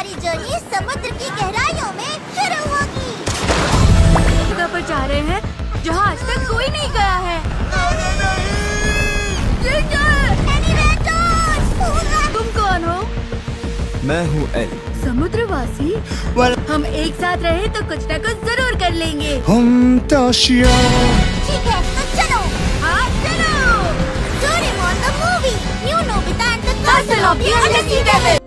हमारी जर्नी समुद्र की गहराइयों में शुरू होगी। जगह पर जा रहे हैं जहाँ आज तक कोई नहीं गया है। तुम कौन हो? मैं हूँ एल। समुद्रवासी? हम एक साथ रहे तो कुछ न कुछ जरूर कर लेंगे। हम ताशिया। ठीक है, तो चलो। हाँ चलो। Doraemon the movie, new Nobita and the Castle of the Undersea Devil।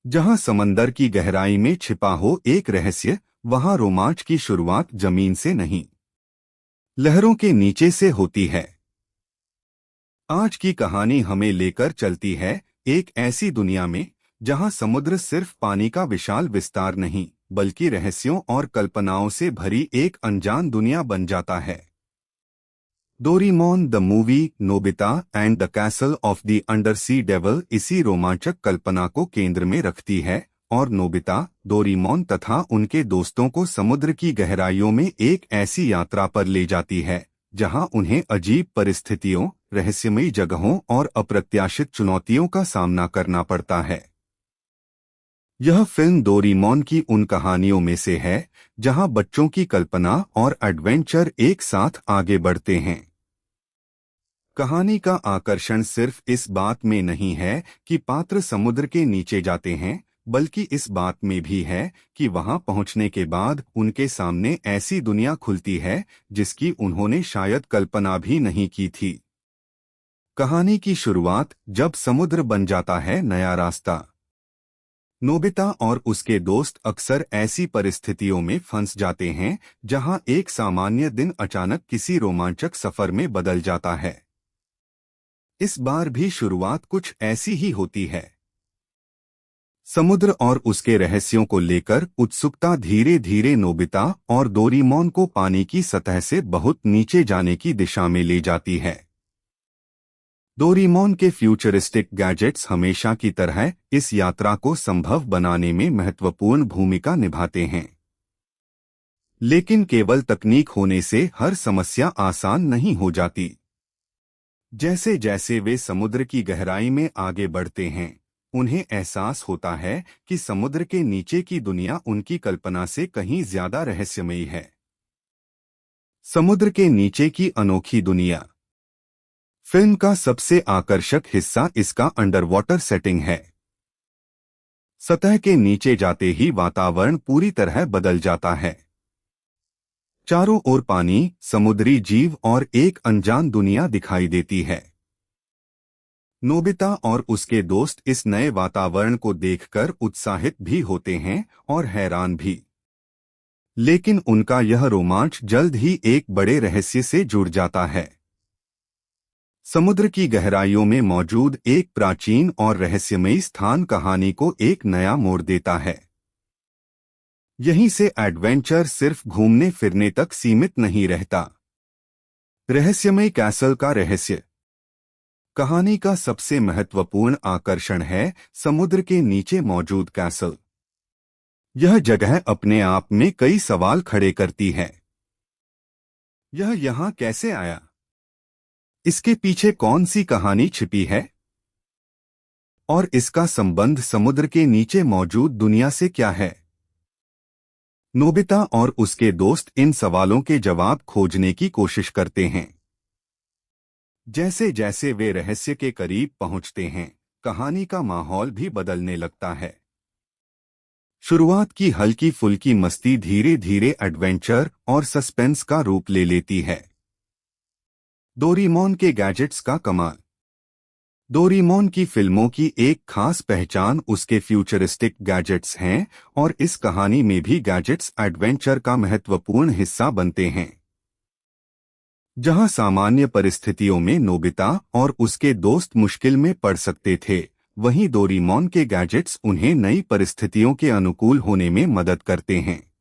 जहां समंदर की गहराई में छिपा हो एक रहस्य, वहां रोमांच की शुरुआत जमीन से नहीं, लहरों के नीचे से होती है। आज की कहानी हमें लेकर चलती है एक ऐसी दुनिया में जहां समुद्र सिर्फ पानी का विशाल विस्तार नहीं, बल्कि रहस्यों और कल्पनाओं से भरी एक अनजान दुनिया बन जाता है। Doraemon the movie, Nobita and the castle of the undersea devil इसी रोमांचक कल्पना को केंद्र में रखती है और नोबिता, डोरेमोन तथा उनके दोस्तों को समुद्र की गहराइयों में एक ऐसी यात्रा पर ले जाती है जहां उन्हें अजीब परिस्थितियों, रहस्यमयी जगहों और अप्रत्याशित चुनौतियों का सामना करना पड़ता है। यह फिल्म डोरेमोन की उन कहानियों में से है जहां बच्चों की कल्पना और एडवेंचर एक साथ आगे बढ़ते हैं। कहानी का आकर्षण सिर्फ इस बात में नहीं है कि पात्र समुद्र के नीचे जाते हैं, बल्कि इस बात में भी है कि वहां पहुंचने के बाद उनके सामने ऐसी दुनिया खुलती है जिसकी उन्होंने शायद कल्पना भी नहीं की थी। कहानी की शुरुआत जब समुद्र बन जाता है नया रास्ता। नोबिता और उसके दोस्त अक्सर ऐसी परिस्थितियों में फंस जाते हैं जहां एक सामान्य दिन अचानक किसी रोमांचक सफर में बदल जाता है। इस बार भी शुरुआत कुछ ऐसी ही होती है। समुद्र और उसके रहस्यों को लेकर उत्सुकता धीरे धीरे नोबिता और डोरेमोन को पानी की सतह से बहुत नीचे जाने की दिशा में ले जाती है। डोरेमोन के फ्यूचरिस्टिक गैजेट्स हमेशा की तरह इस यात्रा को संभव बनाने में महत्वपूर्ण भूमिका निभाते हैं। लेकिन केवल तकनीक होने से हर समस्या आसान नहीं हो जाती। जैसे जैसे वे समुद्र की गहराई में आगे बढ़ते हैं, उन्हें एहसास होता है कि समुद्र के नीचे की दुनिया उनकी कल्पना से कहीं ज्यादा रहस्यमयी है। समुद्र के नीचे की अनोखी दुनिया। फिल्म का सबसे आकर्षक हिस्सा इसका अंडरवाटर सेटिंग है। सतह के नीचे जाते ही वातावरण पूरी तरह बदल जाता है। चारों ओर पानी, समुद्री जीव और एक अनजान दुनिया दिखाई देती है। नोबिता और उसके दोस्त इस नए वातावरण को देखकर उत्साहित भी होते हैं और हैरान भी। लेकिन उनका यह रोमांच जल्द ही एक बड़े रहस्य से जुड़ जाता है। समुद्र की गहराइयों में मौजूद एक प्राचीन और रहस्यमयी स्थान कहानी को एक नया मोड़ देता है। यहीं से एडवेंचर सिर्फ घूमने फिरने तक सीमित नहीं रहता। रहस्यमय कैसल का रहस्य। कहानी का सबसे महत्वपूर्ण आकर्षण है समुद्र के नीचे मौजूद कैसल। यह जगह अपने आप में कई सवाल खड़े करती है। यह यहाँ कैसे आया? इसके पीछे कौन सी कहानी छिपी है? और इसका संबंध समुद्र के नीचे मौजूद दुनिया से क्या है? नोबिता और उसके दोस्त इन सवालों के जवाब खोजने की कोशिश करते हैं। जैसे जैसे वे रहस्य के करीब पहुंचते हैं, कहानी का माहौल भी बदलने लगता है। शुरुआत की हल्की फुल्की मस्ती धीरे धीरे एडवेंचर और सस्पेंस का रूप ले लेती है। डोरेमोन के गैजेट्स का कमाल। डोरेमोन की फिल्मों की एक खास पहचान उसके फ्यूचरिस्टिक गैजेट्स हैं और इस कहानी में भी गैजेट्स एडवेंचर का महत्वपूर्ण हिस्सा बनते हैं। जहां सामान्य परिस्थितियों में नोबिता और उसके दोस्त मुश्किल में पड़ सकते थे, वहीं डोरेमोन के गैजेट्स उन्हें नई परिस्थितियों के अनुकूल होने में मदद करते हैं।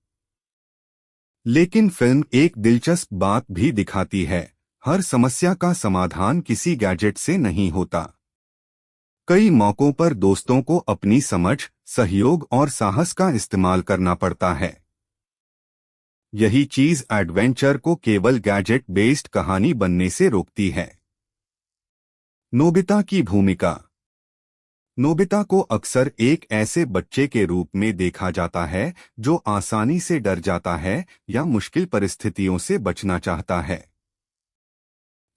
लेकिन फिल्म एक दिलचस्प बात भी दिखाती है, हर समस्या का समाधान किसी गैजेट से नहीं होता। कई मौकों पर दोस्तों को अपनी समझ, सहयोग और साहस का इस्तेमाल करना पड़ता है। यही चीज एडवेंचर को केवल गैजेट बेस्ड कहानी बनने से रोकती है। नोबिता की भूमिका। नोबिता को अक्सर एक ऐसे बच्चे के रूप में देखा जाता है जो आसानी से डर जाता है या मुश्किल परिस्थितियों से बचना चाहता है।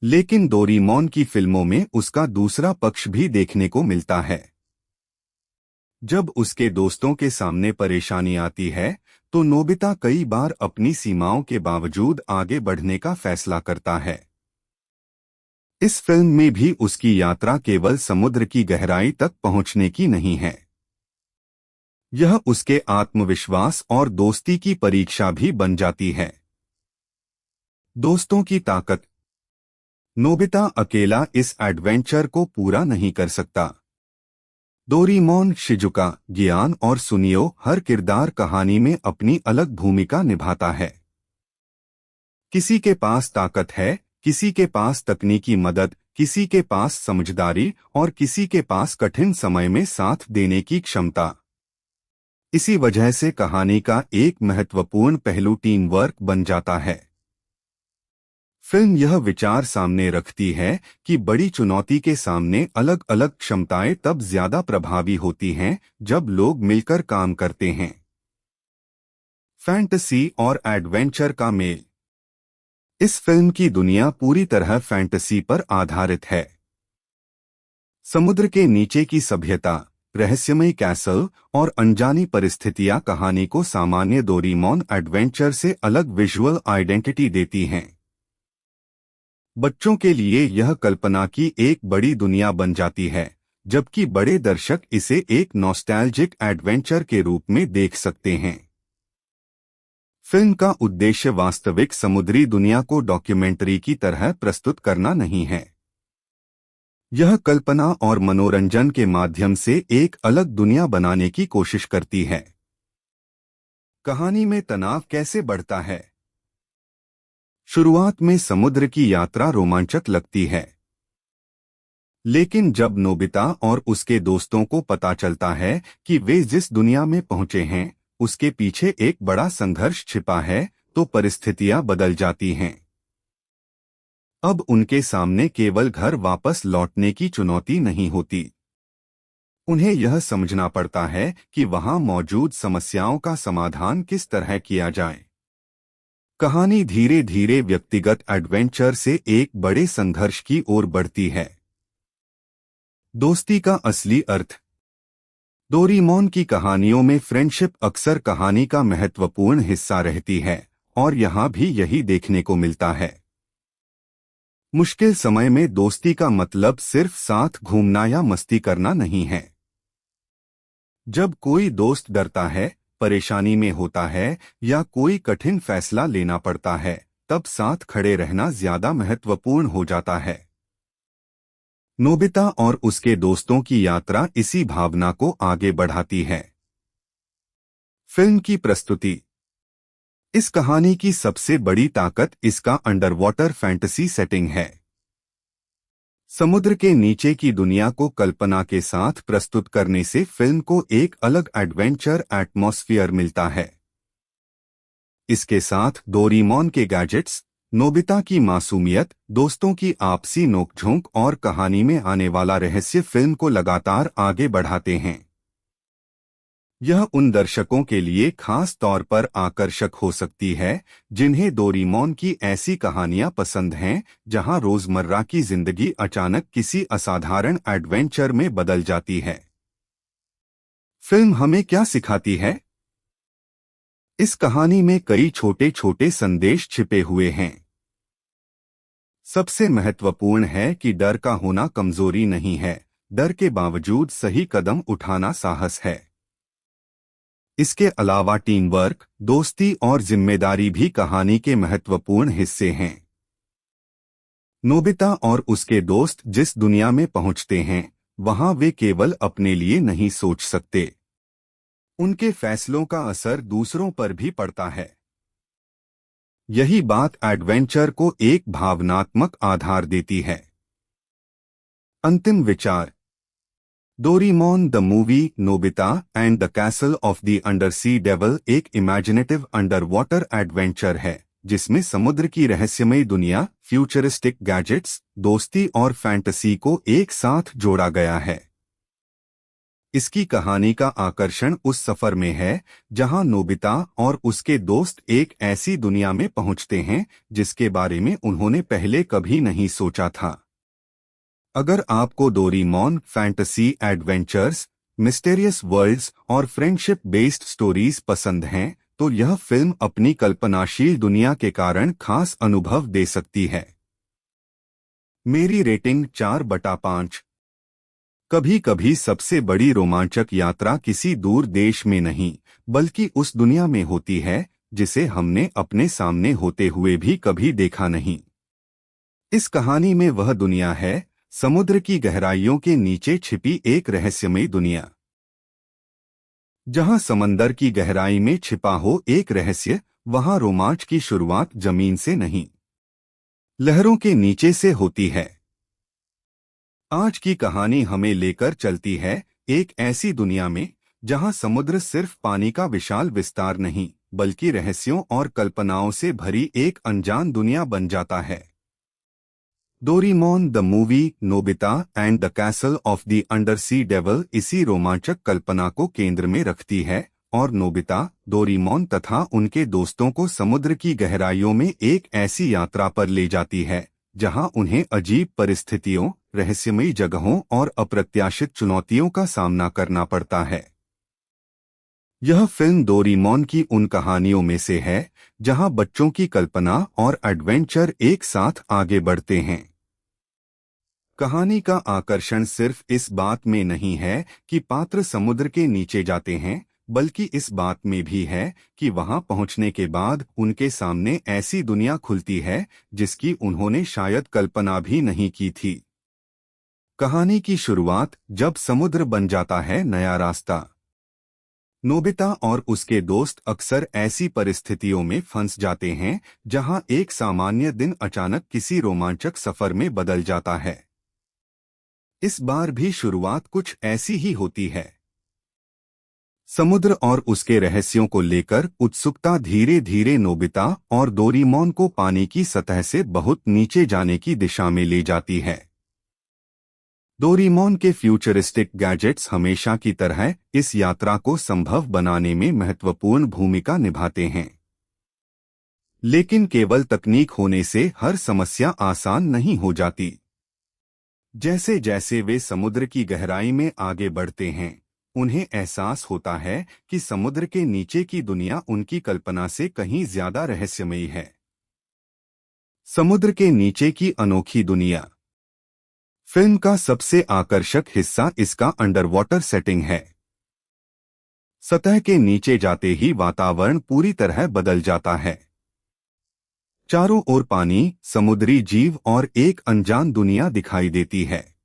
लेकिन डोरेमोन की फिल्मों में उसका दूसरा पक्ष भी देखने को मिलता है। जब उसके दोस्तों के सामने परेशानी आती है, तो नोबिता कई बार अपनी सीमाओं के बावजूद आगे बढ़ने का फैसला करता है। इस फिल्म में भी उसकी यात्रा केवल समुद्र की गहराई तक पहुंचने की नहीं है। यह उसके आत्मविश्वास और दोस्ती की परीक्षा भी बन जाती है। दोस्तों की ताकत। नोबिता अकेला इस एडवेंचर को पूरा नहीं कर सकता। डोरेमोन, शिजुका, गियान और सुनियो हर किरदार कहानी में अपनी अलग भूमिका निभाता है। किसी के पास ताकत है, किसी के पास तकनीकी मदद, किसी के पास समझदारी और किसी के पास कठिन समय में साथ देने की क्षमता। इसी वजह से कहानी का एक महत्वपूर्ण पहलू टीम वर्क बन जाता है। फिल्म यह विचार सामने रखती है कि बड़ी चुनौती के सामने अलग अलग क्षमताएं तब ज्यादा प्रभावी होती हैं जब लोग मिलकर काम करते हैं। फैंटेसी और एडवेंचर का मेल। इस फिल्म की दुनिया पूरी तरह फैंटेसी पर आधारित है। समुद्र के नीचे की सभ्यता, रहस्यमय कैसल और अनजानी परिस्थितियां कहानी को सामान्य डोरेमोन एडवेंचर से अलग विजुअल आइडेंटिटी देती हैं। बच्चों के लिए यह कल्पना की एक बड़ी दुनिया बन जाती है, जबकि बड़े दर्शक इसे एक नॉस्टैल्जिक एडवेंचर के रूप में देख सकते हैं। फिल्म का उद्देश्य वास्तविक समुद्री दुनिया को डॉक्यूमेंट्री की तरह प्रस्तुत करना नहीं है। यह कल्पना और मनोरंजन के माध्यम से एक अलग दुनिया बनाने की कोशिश करती है। कहानी में तनाव कैसे बढ़ता है? शुरुआत में समुद्र की यात्रा रोमांचक लगती है, लेकिन जब नोबिता और उसके दोस्तों को पता चलता है कि वे जिस दुनिया में पहुंचे हैं उसके पीछे एक बड़ा संघर्ष छिपा है, तो परिस्थितियां बदल जाती हैं। अब उनके सामने केवल घर वापस लौटने की चुनौती नहीं होती। उन्हें यह समझना पड़ता है कि वहां मौजूद समस्याओं का समाधान किस तरह किया जाए। कहानी धीरे धीरे व्यक्तिगत एडवेंचर से एक बड़े संघर्ष की ओर बढ़ती है। दोस्ती का असली अर्थ। डोरेमोन की कहानियों में फ्रेंडशिप अक्सर कहानी का महत्वपूर्ण हिस्सा रहती है और यहाँ भी यही देखने को मिलता है। मुश्किल समय में दोस्ती का मतलब सिर्फ साथ घूमना या मस्ती करना नहीं है। जब कोई दोस्त डरता है, परेशानी में होता है या कोई कठिन फैसला लेना पड़ता है, तब साथ खड़े रहना ज्यादा महत्वपूर्ण हो जाता है। नोबिता और उसके दोस्तों की यात्रा इसी भावना को आगे बढ़ाती है। फिल्म की प्रस्तुति। इस कहानी की सबसे बड़ी ताकत इसका अंडरवाटर फैंटेसी सेटिंग है। समुद्र के नीचे की दुनिया को कल्पना के साथ प्रस्तुत करने से फिल्म को एक अलग एडवेंचर एटमॉस्फेयर मिलता है। इसके साथ डोरेमोन के गैजेट्स, नोबिता की मासूमियत, दोस्तों की आपसी नोकझोंक और कहानी में आने वाला रहस्य फिल्म को लगातार आगे बढ़ाते हैं। यह उन दर्शकों के लिए खास तौर पर आकर्षक हो सकती है जिन्हें डोरेमोन की ऐसी कहानियां पसंद हैं जहां रोजमर्रा की जिंदगी अचानक किसी असाधारण एडवेंचर में बदल जाती है। फिल्म हमें क्या सिखाती है? इस कहानी में कई छोटे छोटे संदेश छिपे हुए हैं। सबसे महत्वपूर्ण है कि डर का होना कमजोरी नहीं है, डर के बावजूद सही कदम उठाना साहस है। इसके अलावा टीम वर्क, दोस्ती और जिम्मेदारी भी कहानी के महत्वपूर्ण हिस्से हैं। नोबिता और उसके दोस्त जिस दुनिया में पहुंचते हैं वहां वे केवल अपने लिए नहीं सोच सकते। उनके फैसलों का असर दूसरों पर भी पड़ता है। यही बात एडवेंचर को एक भावनात्मक आधार देती है। अंतिम विचार। Doraemon the movie Nobita and the castle of the undersea devil एक इमेजिनेटिव अंडर वाटर एडवेंचर है जिसमें समुद्र की रहस्यमय दुनिया, फ्यूचरिस्टिक गैजेट्स, दोस्ती और फैंटेसी को एक साथ जोड़ा गया है। इसकी कहानी का आकर्षण उस सफर में है जहां नोबिता और उसके दोस्त एक ऐसी दुनिया में पहुंचते हैं जिसके बारे में उन्होंने पहले कभी नहीं सोचा था। अगर आपको Doraemon fantasy adventures, mysterious worlds और फ्रेंडशिप बेस्ड स्टोरीज पसंद हैं तो यह फिल्म अपनी कल्पनाशील दुनिया के कारण खास अनुभव दे सकती है। मेरी रेटिंग 4/5। कभी कभी सबसे बड़ी रोमांचक यात्रा किसी दूर देश में नहीं बल्कि उस दुनिया में होती है जिसे हमने अपने सामने होते हुए भी कभी देखा नहीं। इस कहानी में वह दुनिया है समुद्र की गहराइयों के नीचे छिपी एक रहस्यमयी दुनिया। जहां समंदर की गहराई में छिपा हो एक रहस्य, वहां रोमांच की शुरुआत जमीन से नहीं, लहरों के नीचे से होती है। आज की कहानी हमें लेकर चलती है एक ऐसी दुनिया में जहां समुद्र सिर्फ पानी का विशाल विस्तार नहीं बल्कि रहस्यों और कल्पनाओं से भरी एक अनजान दुनिया बन जाता है। Doraemon the movie, Nobita and the castle of the undersea devil इसी रोमांचक कल्पना को केंद्र में रखती है और नोबिता, डोरेमोन तथा उनके दोस्तों को समुद्र की गहराइयों में एक ऐसी यात्रा पर ले जाती है जहां उन्हें अजीब परिस्थितियों, रहस्यमयी जगहों और अप्रत्याशित चुनौतियों का सामना करना पड़ता है। यह फिल्म डोरेमोन की उन कहानियों में से है जहां बच्चों की कल्पना और एडवेंचर एक साथ आगे बढ़ते हैं। कहानी का आकर्षण सिर्फ इस बात में नहीं है कि पात्र समुद्र के नीचे जाते हैं, बल्कि इस बात में भी है कि वहां पहुंचने के बाद उनके सामने ऐसी दुनिया खुलती है जिसकी उन्होंने शायद कल्पना भी नहीं की थी। कहानी की शुरुआत जब समुद्र बन जाता है नया रास्ता। नोबिता और उसके दोस्त अक्सर ऐसी परिस्थितियों में फंस जाते हैं जहां एक सामान्य दिन अचानक किसी रोमांचक सफर में बदल जाता है। इस बार भी शुरुआत कुछ ऐसी ही होती है। समुद्र और उसके रहस्यों को लेकर उत्सुकता धीरे धीरे नोबिता और डोरेमोन को पानी की सतह से बहुत नीचे जाने की दिशा में ले जाती है। डोरेमोन के फ्यूचरिस्टिक गैजेट्स हमेशा की तरह इस यात्रा को संभव बनाने में महत्वपूर्ण भूमिका निभाते हैं। लेकिन केवल तकनीक होने से हर समस्या आसान नहीं हो जाती। जैसे जैसे वे समुद्र की गहराई में आगे बढ़ते हैं, उन्हें एहसास होता है कि समुद्र के नीचे की दुनिया उनकी कल्पना से कहीं ज्यादा रहस्यमयी है। समुद्र के नीचे की अनोखी दुनिया। फिल्म का सबसे आकर्षक हिस्सा इसका अंडरवाटर सेटिंग है। सतह के नीचे जाते ही वातावरण पूरी तरह बदल जाता है। चारों ओर पानी, समुद्री जीव और एक अनजान दुनिया दिखाई देती है।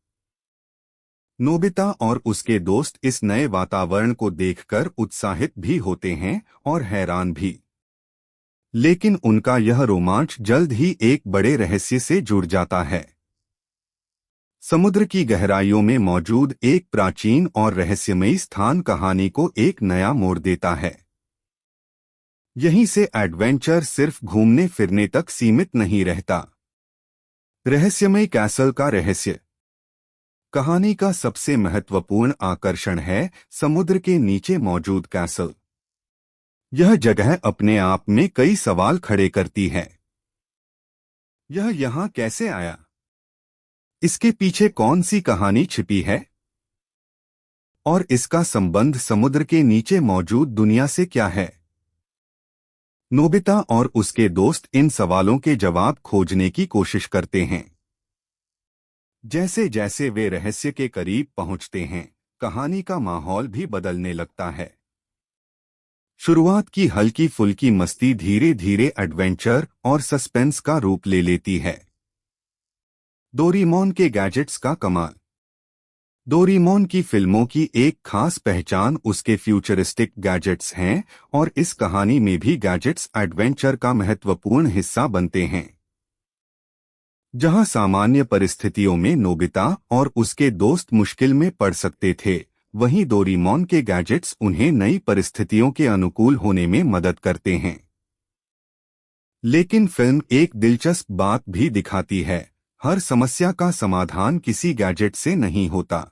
नोबिता और उसके दोस्त इस नए वातावरण को देखकर उत्साहित भी होते हैं और हैरान भी। लेकिन उनका यह रोमांच जल्द ही एक बड़े रहस्य से जुड़ जाता है। समुद्र की गहराइयों में मौजूद एक प्राचीन और रहस्यमयी स्थान कहानी को एक नया मोड़ देता है। यहीं से एडवेंचर सिर्फ घूमने फिरने तक सीमित नहीं रहता। रहस्यमयी कैसल का रहस्य। कहानी का सबसे महत्वपूर्ण आकर्षण है समुद्र के नीचे मौजूद कैसल। यह जगह अपने आप में कई सवाल खड़े करती है। यह यहाँ कैसे आया? इसके पीछे कौन सी कहानी छिपी है? और इसका संबंध समुद्र के नीचे मौजूद दुनिया से क्या है? नोबिता और उसके दोस्त इन सवालों के जवाब खोजने की कोशिश करते हैं। जैसे जैसे वे रहस्य के करीब पहुंचते हैं, कहानी का माहौल भी बदलने लगता है। शुरुआत की हल्की फुल्की मस्ती धीरे धीरे एडवेंचर और सस्पेंस का रूप ले लेती है। डोरेमोन के गैजेट्स का कमाल। डोरेमोन की फिल्मों की एक खास पहचान उसके फ्यूचरिस्टिक गैजेट्स हैं और इस कहानी में भी गैजेट्स एडवेंचर का महत्वपूर्ण हिस्सा बनते हैं। जहां सामान्य परिस्थितियों में नोबिता और उसके दोस्त मुश्किल में पड़ सकते थे, वहीं डोरेमोन के गैजेट्स उन्हें नई परिस्थितियों के अनुकूल होने में मदद करते हैं। लेकिन फिल्म एक दिलचस्प बात भी दिखाती है, हर समस्या का समाधान किसी गैजेट से नहीं होता।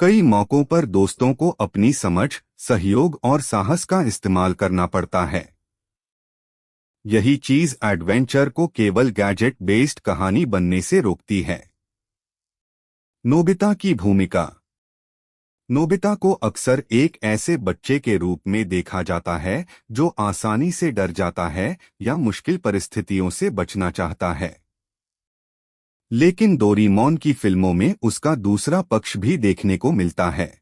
कई मौकों पर दोस्तों को अपनी समझ, सहयोग और साहस का इस्तेमाल करना पड़ता है। यही चीज एडवेंचर को केवल गैजेट बेस्ड कहानी बनने से रोकती है। नोबिता की भूमिका। नोबिता को अक्सर एक ऐसे बच्चे के रूप में देखा जाता है जो आसानी से डर जाता है या मुश्किल परिस्थितियों से बचना चाहता है। लेकिन डोरेमोन की फिल्मों में उसका दूसरा पक्ष भी देखने को मिलता है।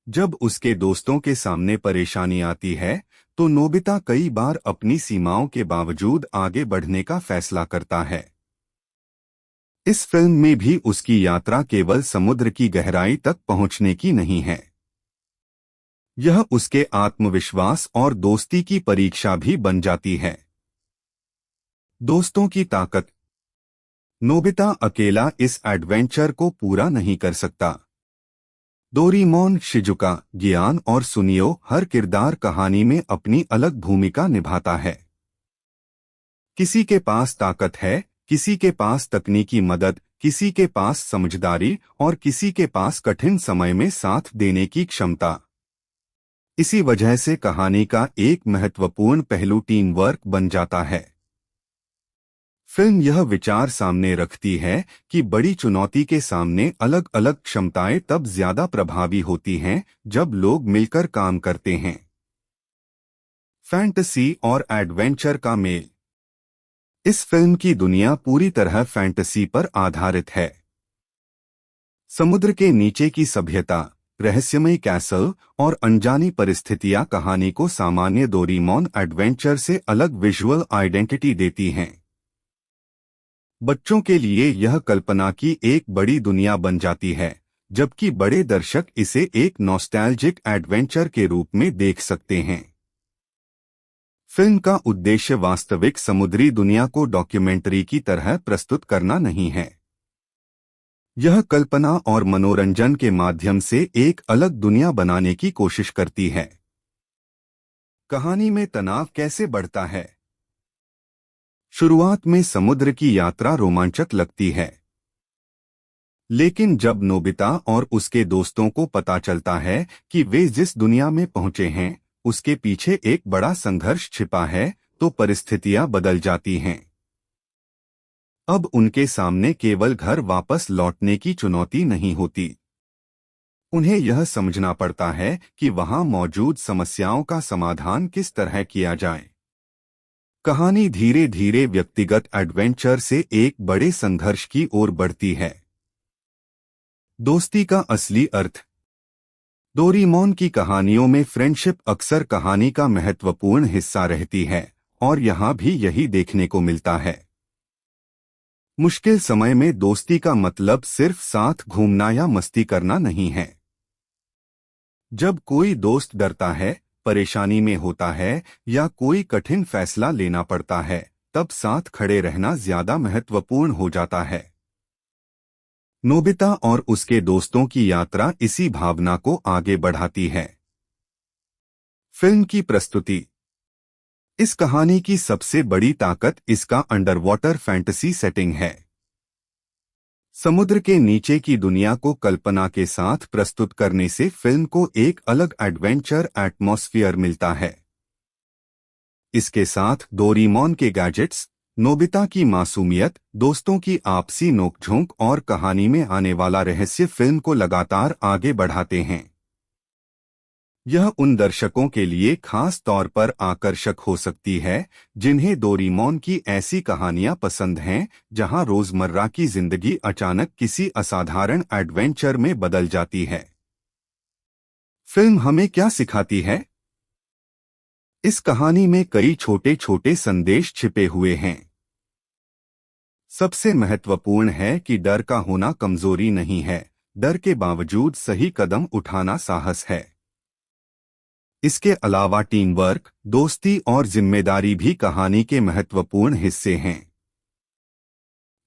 जब उसके दोस्तों के सामने परेशानी आती है तो नोबिता कई बार अपनी सीमाओं के बावजूद आगे बढ़ने का फैसला करता है। इस फिल्म में भी उसकी यात्रा केवल समुद्र की गहराई तक पहुंचने की नहीं है, यह उसके आत्मविश्वास और दोस्ती की परीक्षा भी बन जाती है। दोस्तों की ताकत। नोबिता अकेला इस एडवेंचर को पूरा नहीं कर सकता। डोरेमोन, शिजुका, गियान और सुनियो हर किरदार कहानी में अपनी अलग भूमिका निभाता है। किसी के पास ताकत है, किसी के पास तकनीकी मदद, किसी के पास समझदारी और किसी के पास कठिन समय में साथ देने की क्षमता। इसी वजह से कहानी का एक महत्वपूर्ण पहलू टीम वर्क बन जाता है। फिल्म यह विचार सामने रखती है कि बड़ी चुनौती के सामने अलग अलग क्षमताएं तब ज्यादा प्रभावी होती हैं जब लोग मिलकर काम करते हैं। फैंटेसी और एडवेंचर का मेल। इस फिल्म की दुनिया पूरी तरह फैंटेसी पर आधारित है। समुद्र के नीचे की सभ्यता, रहस्यमय कैसल और अनजानी परिस्थितियां कहानी को सामान्य डोरेमोन एडवेंचर से अलग विजुअल आइडेंटिटी देती हैं। बच्चों के लिए यह कल्पना की एक बड़ी दुनिया बन जाती है, जबकि बड़े दर्शक इसे एक नॉस्टैल्जिक एडवेंचर के रूप में देख सकते हैं। फिल्म का उद्देश्य वास्तविक समुद्री दुनिया को डॉक्यूमेंट्री की तरह प्रस्तुत करना नहीं है। यह कल्पना और मनोरंजन के माध्यम से एक अलग दुनिया बनाने की कोशिश करती है। कहानी में तनाव कैसे बढ़ता है। शुरुआत में समुद्र की यात्रा रोमांचक लगती है, लेकिन जब नोबिता और उसके दोस्तों को पता चलता है कि वे जिस दुनिया में पहुंचे हैं उसके पीछे एक बड़ा संघर्ष छिपा है, तो परिस्थितियां बदल जाती हैं। अब उनके सामने केवल घर वापस लौटने की चुनौती नहीं होती, उन्हें यह समझना पड़ता है कि वहां मौजूद समस्याओं का समाधान किस तरह किया जाए। कहानी धीरे धीरे व्यक्तिगत एडवेंचर से एक बड़े संघर्ष की ओर बढ़ती है। दोस्ती का असली अर्थ। डोरेमोन की कहानियों में फ्रेंडशिप अक्सर कहानी का महत्वपूर्ण हिस्सा रहती है और यहाँ भी यही देखने को मिलता है। मुश्किल समय में दोस्ती का मतलब सिर्फ साथ घूमना या मस्ती करना नहीं है। जब कोई दोस्त डरता है, परेशानी में होता है या कोई कठिन फैसला लेना पड़ता है, तब साथ खड़े रहना ज्यादा महत्वपूर्ण हो जाता है। नोबिता और उसके दोस्तों की यात्रा इसी भावना को आगे बढ़ाती है। फिल्म की प्रस्तुति। इस कहानी की सबसे बड़ी ताकत इसका अंडरवाटर फैंटेसी सेटिंग है। समुद्र के नीचे की दुनिया को कल्पना के साथ प्रस्तुत करने से फिल्म को एक अलग एडवेंचर एटमॉस्फेयर मिलता है। इसके साथ डोरेमोन के गैजेट्स, नोबिता की मासूमियत, दोस्तों की आपसी नोकझोंक और कहानी में आने वाला रहस्य फिल्म को लगातार आगे बढ़ाते हैं। यह उन दर्शकों के लिए खास तौर पर आकर्षक हो सकती है जिन्हें डोरेमोन की ऐसी कहानियां पसंद हैं जहां रोजमर्रा की जिंदगी अचानक किसी असाधारण एडवेंचर में बदल जाती है। फिल्म हमें क्या सिखाती है? इस कहानी में कई छोटे छोटे संदेश छिपे हुए हैं। सबसे महत्वपूर्ण है कि डर का होना कमजोरी नहीं है, डर के बावजूद सही कदम उठाना साहस है। इसके अलावा टीम वर्क, दोस्ती और जिम्मेदारी भी कहानी के महत्वपूर्ण हिस्से हैं।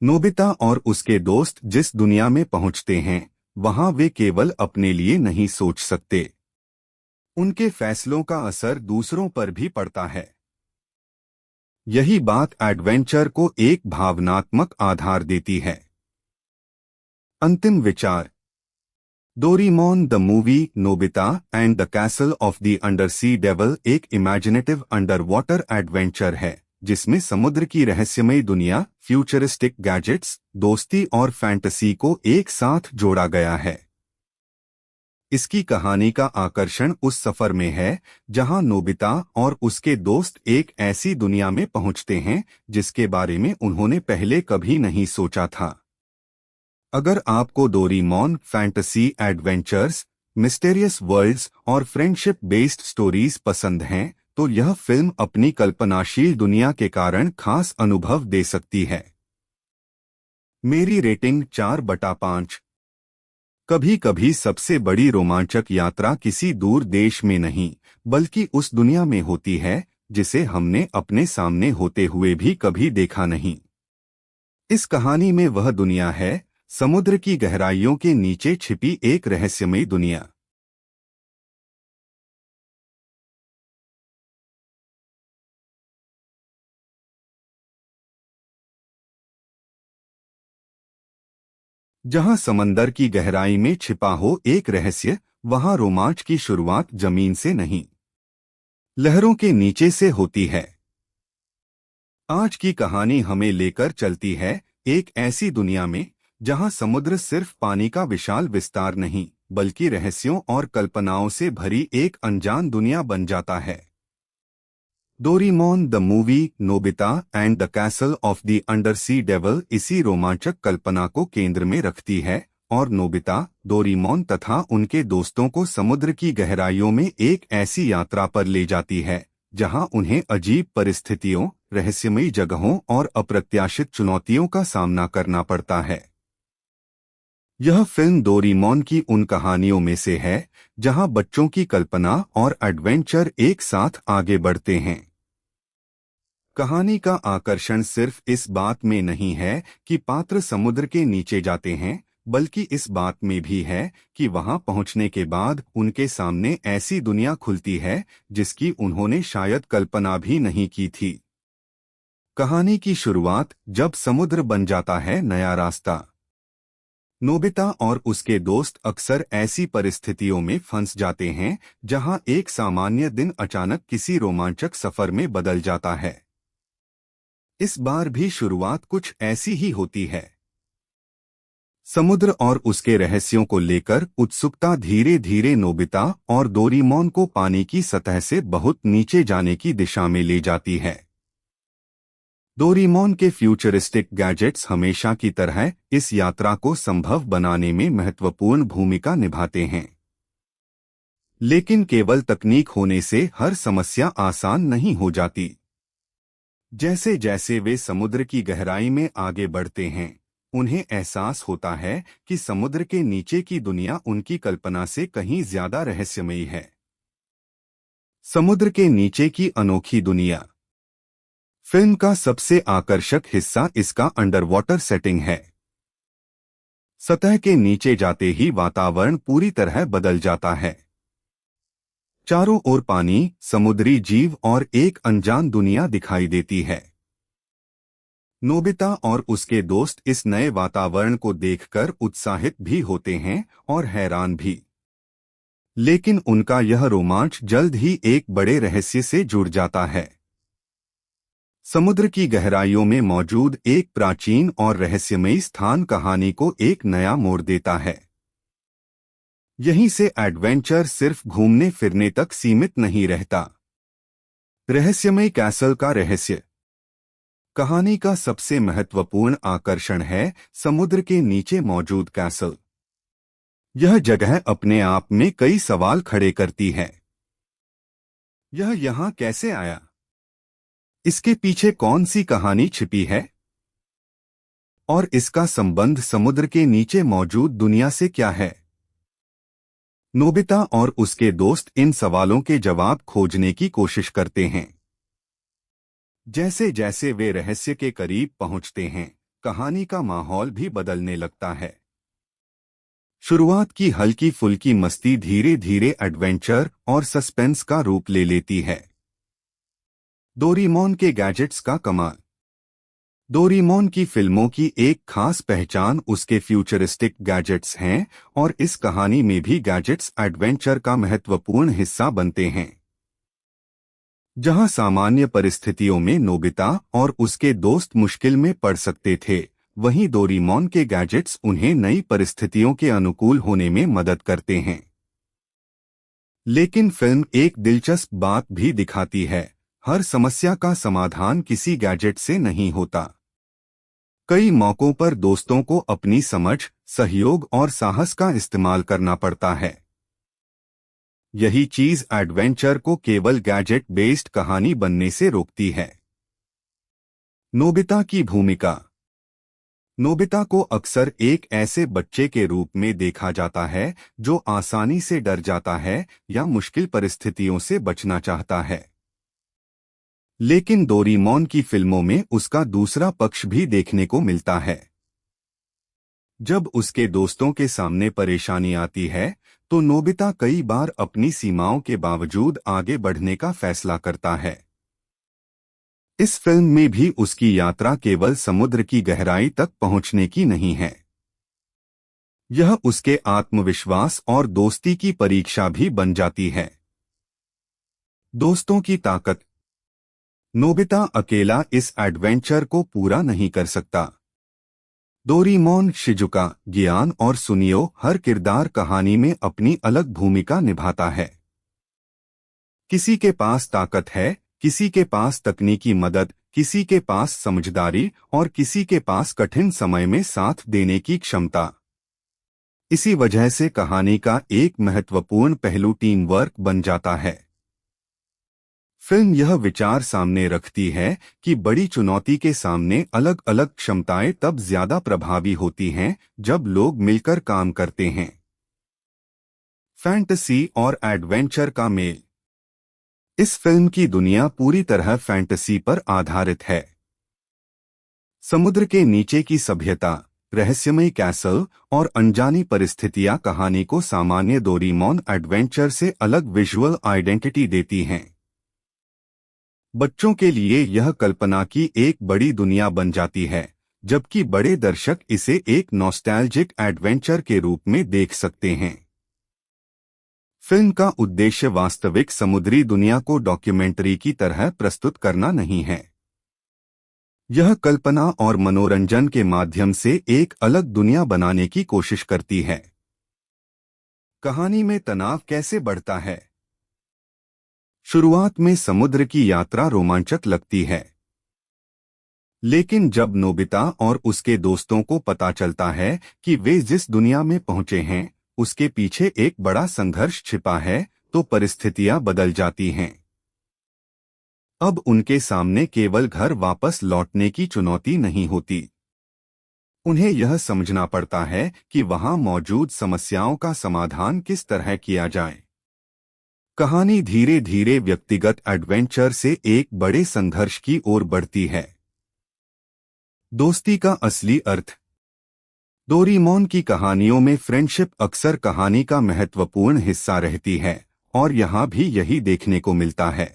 नोबिता और उसके दोस्त जिस दुनिया में पहुंचते हैं वहां वे केवल अपने लिए नहीं सोच सकते, उनके फैसलों का असर दूसरों पर भी पड़ता है। यही बात एडवेंचर को एक भावनात्मक आधार देती है। अंतिम विचार। Doraemon the movie, Nobita and the castle of the undersea devil एक इमेजिनेटिव अंडर वाटर एडवेंचर है जिसमें समुद्र की रहस्यमय दुनिया, फ्यूचरिस्टिक गैजेट्स, दोस्ती और फैंटेसी को एक साथ जोड़ा गया है। इसकी कहानी का आकर्षण उस सफर में है जहां नोबिता और उसके दोस्त एक ऐसी दुनिया में पहुंचते हैं जिसके बारे में उन्होंने पहले कभी नहीं सोचा था। अगर आपको Doraemon fantasy adventures, mysterious worlds और फ्रेंडशिप बेस्ड स्टोरीज पसंद हैं तो यह फिल्म अपनी कल्पनाशील दुनिया के कारण खास अनुभव दे सकती है। मेरी रेटिंग 4/5। कभी कभी सबसे बड़ी रोमांचक यात्रा किसी दूर देश में नहीं बल्कि उस दुनिया में होती है जिसे हमने अपने सामने होते हुए भी कभी देखा नहीं। इस कहानी में वह दुनिया है समुद्र की गहराइयों के नीचे छिपी एक रहस्यमयी दुनिया। जहां समंदर की गहराई में छिपा हो एक रहस्य, वहां रोमांच की शुरुआत जमीन से नहीं, लहरों के नीचे से होती है। आज की कहानी हमें लेकर चलती है एक ऐसी दुनिया में जहां समुद्र सिर्फ पानी का विशाल विस्तार नहीं बल्कि रहस्यों और कल्पनाओं से भरी एक अनजान दुनिया बन जाता है। Doraemon the movie, Nobita and the castle of the undersea devil इसी रोमांचक कल्पना को केंद्र में रखती है और नोबिता, डोरेमोन तथा उनके दोस्तों को समुद्र की गहराइयों में एक ऐसी यात्रा पर ले जाती है जहां उन्हें अजीब परिस्थितियों, रहस्यमयी जगहों और अप्रत्याशित चुनौतियों का सामना करना पड़ता है। यह फिल्म डोरेमोन की उन कहानियों में से है जहां बच्चों की कल्पना और एडवेंचर एक साथ आगे बढ़ते हैं। कहानी का आकर्षण सिर्फ इस बात में नहीं है कि पात्र समुद्र के नीचे जाते हैं बल्कि इस बात में भी है कि वहां पहुंचने के बाद उनके सामने ऐसी दुनिया खुलती है जिसकी उन्होंने शायद कल्पना भी नहीं की थी। कहानी की शुरुआत जब समुद्र बन जाता है नया रास्ता। नोबिता और उसके दोस्त अक्सर ऐसी परिस्थितियों में फंस जाते हैं जहां एक सामान्य दिन अचानक किसी रोमांचक सफर में बदल जाता है। इस बार भी शुरुआत कुछ ऐसी ही होती है। समुद्र और उसके रहस्यों को लेकर उत्सुकता धीरे धीरे नोबिता और डोरेमोन को पानी की सतह से बहुत नीचे जाने की दिशा में ले जाती है। डोरेमोन के फ्यूचरिस्टिक गैजेट्स हमेशा की तरह इस यात्रा को संभव बनाने में महत्वपूर्ण भूमिका निभाते हैं। लेकिन केवल तकनीक होने से हर समस्या आसान नहीं हो जाती। जैसे जैसे वे समुद्र की गहराई में आगे बढ़ते हैं, उन्हें एहसास होता है कि समुद्र के नीचे की दुनिया उनकी कल्पना से कहीं ज्यादा रहस्यमयी है। समुद्र के नीचे की अनोखी दुनिया। फिल्म का सबसे आकर्षक हिस्सा इसका अंडरवाटर सेटिंग है। सतह के नीचे जाते ही वातावरण पूरी तरह बदल जाता है। चारों ओर पानी, समुद्री जीव और एक अनजान दुनिया दिखाई देती है। नोबिता और उसके दोस्त इस नए वातावरण को देखकर उत्साहित भी होते हैं और हैरान भी। लेकिन उनका यह रोमांच जल्द ही एक बड़े रहस्य से जुड़ जाता है। समुद्र की गहराइयों में मौजूद एक प्राचीन और रहस्यमयी स्थान कहानी को एक नया मोड़ देता है। यहीं से एडवेंचर सिर्फ घूमने फिरने तक सीमित नहीं रहता। रहस्यमयी कैसल का रहस्य। कहानी का सबसे महत्वपूर्ण आकर्षण है समुद्र के नीचे मौजूद कैसल। यह जगह अपने आप में कई सवाल खड़े करती है। यह यहाँ कैसे आया? इसके पीछे कौन सी कहानी छिपी है? और इसका संबंध समुद्र के नीचे मौजूद दुनिया से क्या है? नोबिता और उसके दोस्त इन सवालों के जवाब खोजने की कोशिश करते हैं। जैसे जैसे वे रहस्य के करीब पहुंचते हैं, कहानी का माहौल भी बदलने लगता है। शुरुआत की हल्की फुल्की मस्ती धीरे धीरे एडवेंचर और सस्पेंस का रूप ले लेती है। डोरेमोन के गैजेट्स का कमाल। डोरेमोन की फिल्मों की एक खास पहचान उसके फ्यूचरिस्टिक गैजेट्स हैं और इस कहानी में भी गैजेट्स एडवेंचर का महत्वपूर्ण हिस्सा बनते हैं। जहां सामान्य परिस्थितियों में नोबिता और उसके दोस्त मुश्किल में पड़ सकते थे, वहीं डोरेमोन के गैजेट्स उन्हें नई परिस्थितियों के अनुकूल होने में मदद करते हैं। लेकिन फिल्म एक दिलचस्प बात भी दिखाती है, हर समस्या का समाधान किसी गैजेट से नहीं होता। कई मौकों पर दोस्तों को अपनी समझ, सहयोग और साहस का इस्तेमाल करना पड़ता है। यही चीज एडवेंचर को केवल गैजेट बेस्ड कहानी बनने से रोकती है। नोबिता की भूमिका। नोबिता को अक्सर एक ऐसे बच्चे के रूप में देखा जाता है जो आसानी से डर जाता है या मुश्किल परिस्थितियों से बचना चाहता है। लेकिन डोरेमोन की फिल्मों में उसका दूसरा पक्ष भी देखने को मिलता है। जब उसके दोस्तों के सामने परेशानी आती है तो नोबिता कई बार अपनी सीमाओं के बावजूद आगे बढ़ने का फैसला करता है। इस फिल्म में भी उसकी यात्रा केवल समुद्र की गहराई तक पहुंचने की नहीं है। यह उसके आत्मविश्वास और दोस्ती की परीक्षा भी बन जाती है। दोस्तों की ताकत। नोबिता अकेला इस एडवेंचर को पूरा नहीं कर सकता। डोरेमोन, शिजुका, गियान और सुनियो हर किरदार कहानी में अपनी अलग भूमिका निभाता है। किसी के पास ताकत है, किसी के पास तकनीकी मदद, किसी के पास समझदारी और किसी के पास कठिन समय में साथ देने की क्षमता। इसी वजह से कहानी का एक महत्वपूर्ण पहलू टीम वर्क बन जाता है। फिल्म यह विचार सामने रखती है कि बड़ी चुनौती के सामने अलग अलग क्षमताएं तब ज्यादा प्रभावी होती हैं जब लोग मिलकर काम करते हैं। फैंटेसी और एडवेंचर का मेल। इस फिल्म की दुनिया पूरी तरह फैंटेसी पर आधारित है। समुद्र के नीचे की सभ्यता, रहस्यमय कैसल और अनजानी परिस्थितियां कहानी को सामान्य डोरेमोन एडवेंचर से अलग विजुअल आइडेंटिटी देती हैं। बच्चों के लिए यह कल्पना की एक बड़ी दुनिया बन जाती है, जबकि बड़े दर्शक इसे एक नॉस्टैल्जिक एडवेंचर के रूप में देख सकते हैं। फिल्म का उद्देश्य वास्तविक समुद्री दुनिया को डॉक्यूमेंट्री की तरह प्रस्तुत करना नहीं है। यह कल्पना और मनोरंजन के माध्यम से एक अलग दुनिया बनाने की कोशिश करती है। कहानी में तनाव कैसे बढ़ता है। शुरुआत में समुद्र की यात्रा रोमांचक लगती है, लेकिन जब नोबिता और उसके दोस्तों को पता चलता है कि वे जिस दुनिया में पहुंचे हैं उसके पीछे एक बड़ा संघर्ष छिपा है, तो परिस्थितियां बदल जाती हैं। अब उनके सामने केवल घर वापस लौटने की चुनौती नहीं होती। उन्हें यह समझना पड़ता है कि वहां मौजूद समस्याओं का समाधान किस तरह किया जाए। कहानी धीरे धीरे व्यक्तिगत एडवेंचर से एक बड़े संघर्ष की ओर बढ़ती है। दोस्ती का असली अर्थ। डोरेमोन की कहानियों में फ्रेंडशिप अक्सर कहानी का महत्वपूर्ण हिस्सा रहती है और यहाँ भी यही देखने को मिलता है।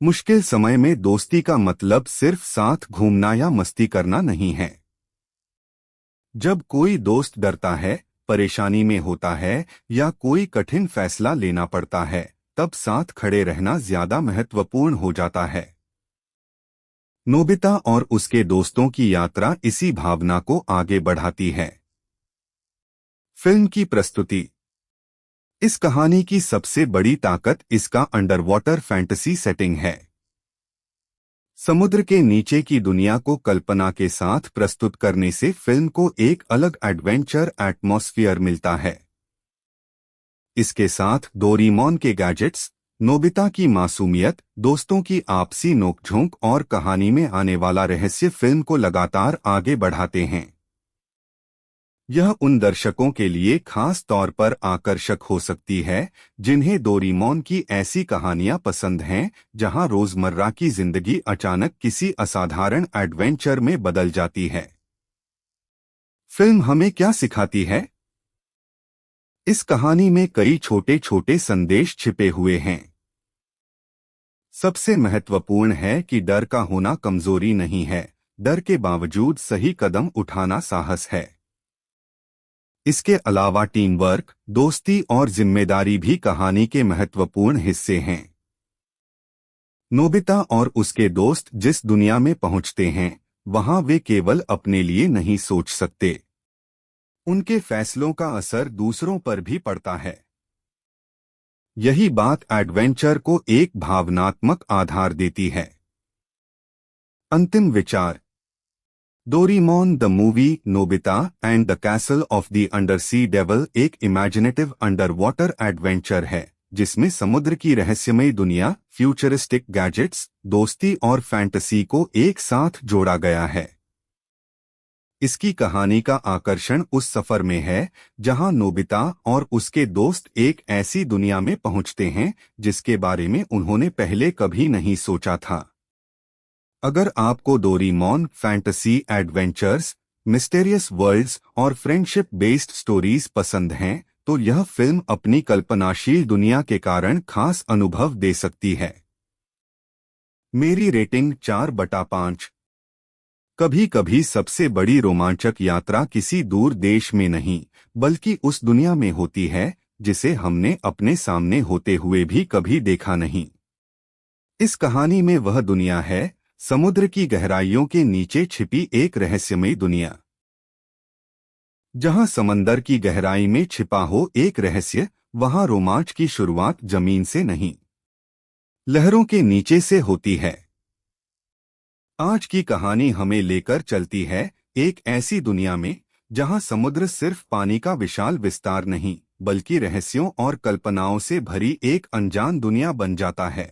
मुश्किल समय में दोस्ती का मतलब सिर्फ साथ घूमना या मस्ती करना नहीं है। जब कोई दोस्त डरता है, परेशानी में होता है या कोई कठिन फैसला लेना पड़ता है, तब साथ खड़े रहना ज्यादा महत्वपूर्ण हो जाता है। नोबिता और उसके दोस्तों की यात्रा इसी भावना को आगे बढ़ाती है। फिल्म की प्रस्तुति। इस कहानी की सबसे बड़ी ताकत इसका अंडरवाटर फैंटेसी सेटिंग है। समुद्र के नीचे की दुनिया को कल्पना के साथ प्रस्तुत करने से फिल्म को एक अलग एडवेंचर एटमॉस्फेयर मिलता है। इसके साथ डोरेमोन के गैजेट्स, नोबिता की मासूमियत, दोस्तों की आपसी नोकझोंक और कहानी में आने वाला रहस्य फिल्म को लगातार आगे बढ़ाते हैं। यह उन दर्शकों के लिए खास तौर पर आकर्षक हो सकती है जिन्हें डोरेमोन की ऐसी कहानियां पसंद हैं जहां रोजमर्रा की जिंदगी अचानक किसी असाधारण एडवेंचर में बदल जाती है। फिल्म हमें क्या सिखाती है? इस कहानी में कई छोटे छोटे संदेश छिपे हुए हैं। सबसे महत्वपूर्ण है कि डर का होना कमजोरी नहीं है, डर के बावजूद सही कदम उठाना साहस है। इसके अलावा टीम वर्क, दोस्ती और जिम्मेदारी भी कहानी के महत्वपूर्ण हिस्से हैं। नोबिता और उसके दोस्त जिस दुनिया में पहुंचते हैं, वहां वे केवल अपने लिए नहीं सोच सकते। उनके फैसलों का असर दूसरों पर भी पड़ता है। यही बात एडवेंचर को एक भावनात्मक आधार देती है। अंतिम विचार। Doraemon the movie Nobita and the castle of the undersea devil एक इमेजिनेटिव अंडर वाटर एडवेंचर है जिसमें समुद्र की रहस्यमयी दुनिया, फ्यूचरिस्टिक गैजेट्स, दोस्ती और फैंटेसी को एक साथ जोड़ा गया है। इसकी कहानी का आकर्षण उस सफर में है जहां नोबिता और उसके दोस्त एक ऐसी दुनिया में पहुंचते हैं जिसके बारे में उन्होंने पहले कभी नहीं सोचा था। अगर आपको Doraemon fantasy adventures, mysterious worlds और फ्रेंडशिप बेस्ड स्टोरीज पसंद हैं तो यह फिल्म अपनी कल्पनाशील दुनिया के कारण खास अनुभव दे सकती है। मेरी रेटिंग 4/5। कभी कभी सबसे बड़ी रोमांचक यात्रा किसी दूर देश में नहीं बल्कि उस दुनिया में होती है जिसे हमने अपने सामने होते हुए भी कभी देखा नहीं। इस कहानी में वह दुनिया है समुद्र की गहराइयों के नीचे छिपी एक रहस्यमयी दुनिया। जहां समंदर की गहराई में छिपा हो एक रहस्य, वहां रोमांच की शुरुआत जमीन से नहीं, लहरों के नीचे से होती है। आज की कहानी हमें लेकर चलती है एक ऐसी दुनिया में जहां समुद्र सिर्फ पानी का विशाल विस्तार नहीं बल्कि रहस्यों और कल्पनाओं से भरी एक अनजान दुनिया बन जाता है।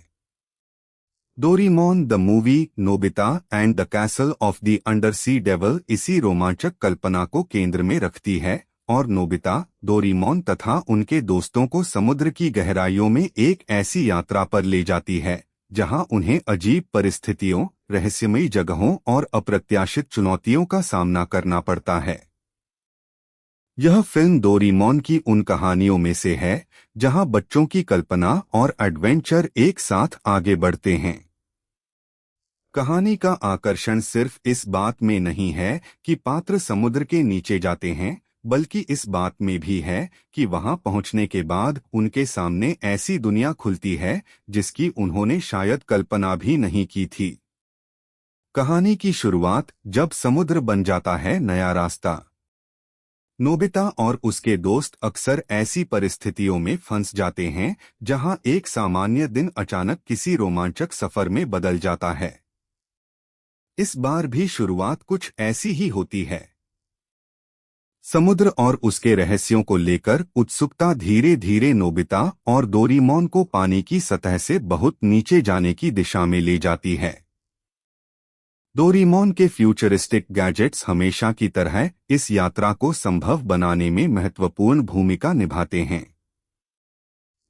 Doraemon the movie Nobita and the castle of the undersea devil इसी रोमांचक कल्पना को केंद्र में रखती है और नोबिता, डोरेमोन तथा उनके दोस्तों को समुद्र की गहराइयों में एक ऐसी यात्रा पर ले जाती है जहां उन्हें अजीब परिस्थितियों, रहस्यमयी जगहों और अप्रत्याशित चुनौतियों का सामना करना पड़ता है। यह फिल्म डोरेमोन की उन कहानियों में से है जहां बच्चों की कल्पना और एडवेंचर एक साथ आगे बढ़ते हैं। कहानी का आकर्षण सिर्फ इस बात में नहीं है कि पात्र समुद्र के नीचे जाते हैं बल्कि इस बात में भी है कि वहां पहुंचने के बाद उनके सामने ऐसी दुनिया खुलती है जिसकी उन्होंने शायद कल्पना भी नहीं की थी। कहानी की शुरुआत जब समुद्र बन जाता है नया रास्ता। नोबिता और उसके दोस्त अक्सर ऐसी परिस्थितियों में फंस जाते हैं जहां एक सामान्य दिन अचानक किसी रोमांचक सफर में बदल जाता है। इस बार भी शुरुआत कुछ ऐसी ही होती है। समुद्र और उसके रहस्यों को लेकर उत्सुकता धीरे धीरे नोबिता और डोरेमोन को पानी की सतह से बहुत नीचे जाने की दिशा में ले जाती है। डोरेमोन के फ्यूचरिस्टिक गैजेट्स हमेशा की तरह इस यात्रा को संभव बनाने में महत्वपूर्ण भूमिका निभाते हैं।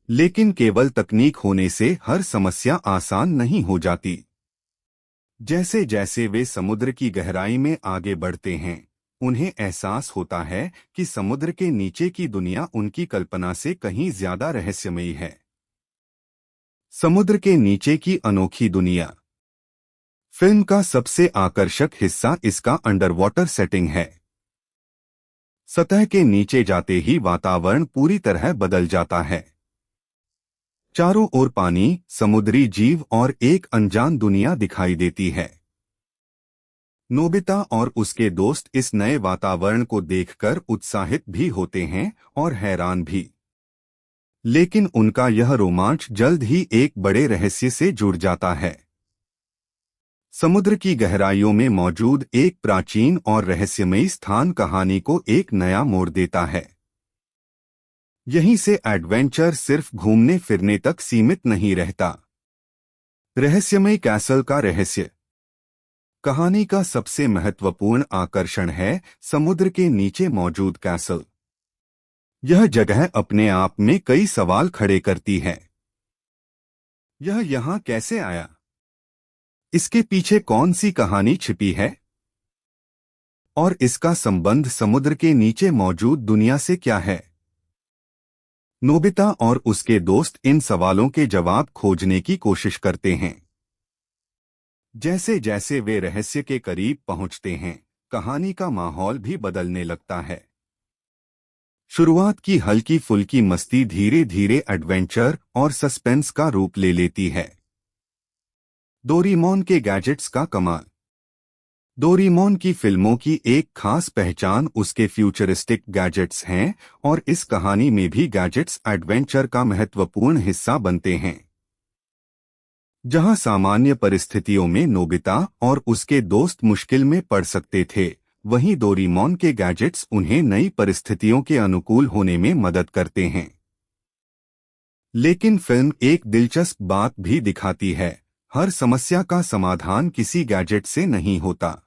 लेकिन केवल तकनीक होने से हर समस्या आसान नहीं हो जाती। जैसे जैसे वे समुद्र की गहराई में आगे बढ़ते हैं, उन्हें एहसास होता है कि समुद्र के नीचे की दुनिया उनकी कल्पना से कहीं ज्यादा रहस्यमयी है। समुद्र के नीचे की अनोखी दुनिया। फिल्म का सबसे आकर्षक हिस्सा इसका अंडरवाटर सेटिंग है। सतह के नीचे जाते ही वातावरण पूरी तरह बदल जाता है। चारों ओर पानी, समुद्री जीव और एक अनजान दुनिया दिखाई देती है। नोबिता और उसके दोस्त इस नए वातावरण को देखकर उत्साहित भी होते हैं और हैरान भी। लेकिन उनका यह रोमांच जल्द ही एक बड़े रहस्य से जुड़ जाता है। समुद्र की गहराइयों में मौजूद एक प्राचीन और रहस्यमयी स्थान कहानी को एक नया मोड़ देता है। यहीं से एडवेंचर सिर्फ घूमने फिरने तक सीमित नहीं रहता। रहस्यमयी कैसल का रहस्य। कहानी का सबसे महत्वपूर्ण आकर्षण है समुद्र के नीचे मौजूद कैसल। यह जगह अपने आप में कई सवाल खड़े करती है। यह यहाँ कैसे आया? इसके पीछे कौन सी कहानी छिपी है? और इसका संबंध समुद्र के नीचे मौजूद दुनिया से क्या है? नोबिता और उसके दोस्त इन सवालों के जवाब खोजने की कोशिश करते हैं। जैसे जैसे वे रहस्य के करीब पहुंचते हैं, कहानी का माहौल भी बदलने लगता है। शुरुआत की हल्की फुल्की मस्ती धीरे धीरे एडवेंचर और सस्पेंस का रूप ले लेती है। डोरेमोन के गैजेट्स का कमाल। डोरेमोन की फिल्मों की एक खास पहचान उसके फ्यूचरिस्टिक गैजेट्स हैं और इस कहानी में भी गैजेट्स एडवेंचर का महत्वपूर्ण हिस्सा बनते हैं। जहां सामान्य परिस्थितियों में नोबिता और उसके दोस्त मुश्किल में पड़ सकते थे, वहीं डोरेमोन के गैजेट्स उन्हें नई परिस्थितियों के अनुकूल होने में मदद करते हैं। लेकिन फिल्म एक दिलचस्प बात भी दिखाती है, हर समस्या का समाधान किसी गैजेट से नहीं होता।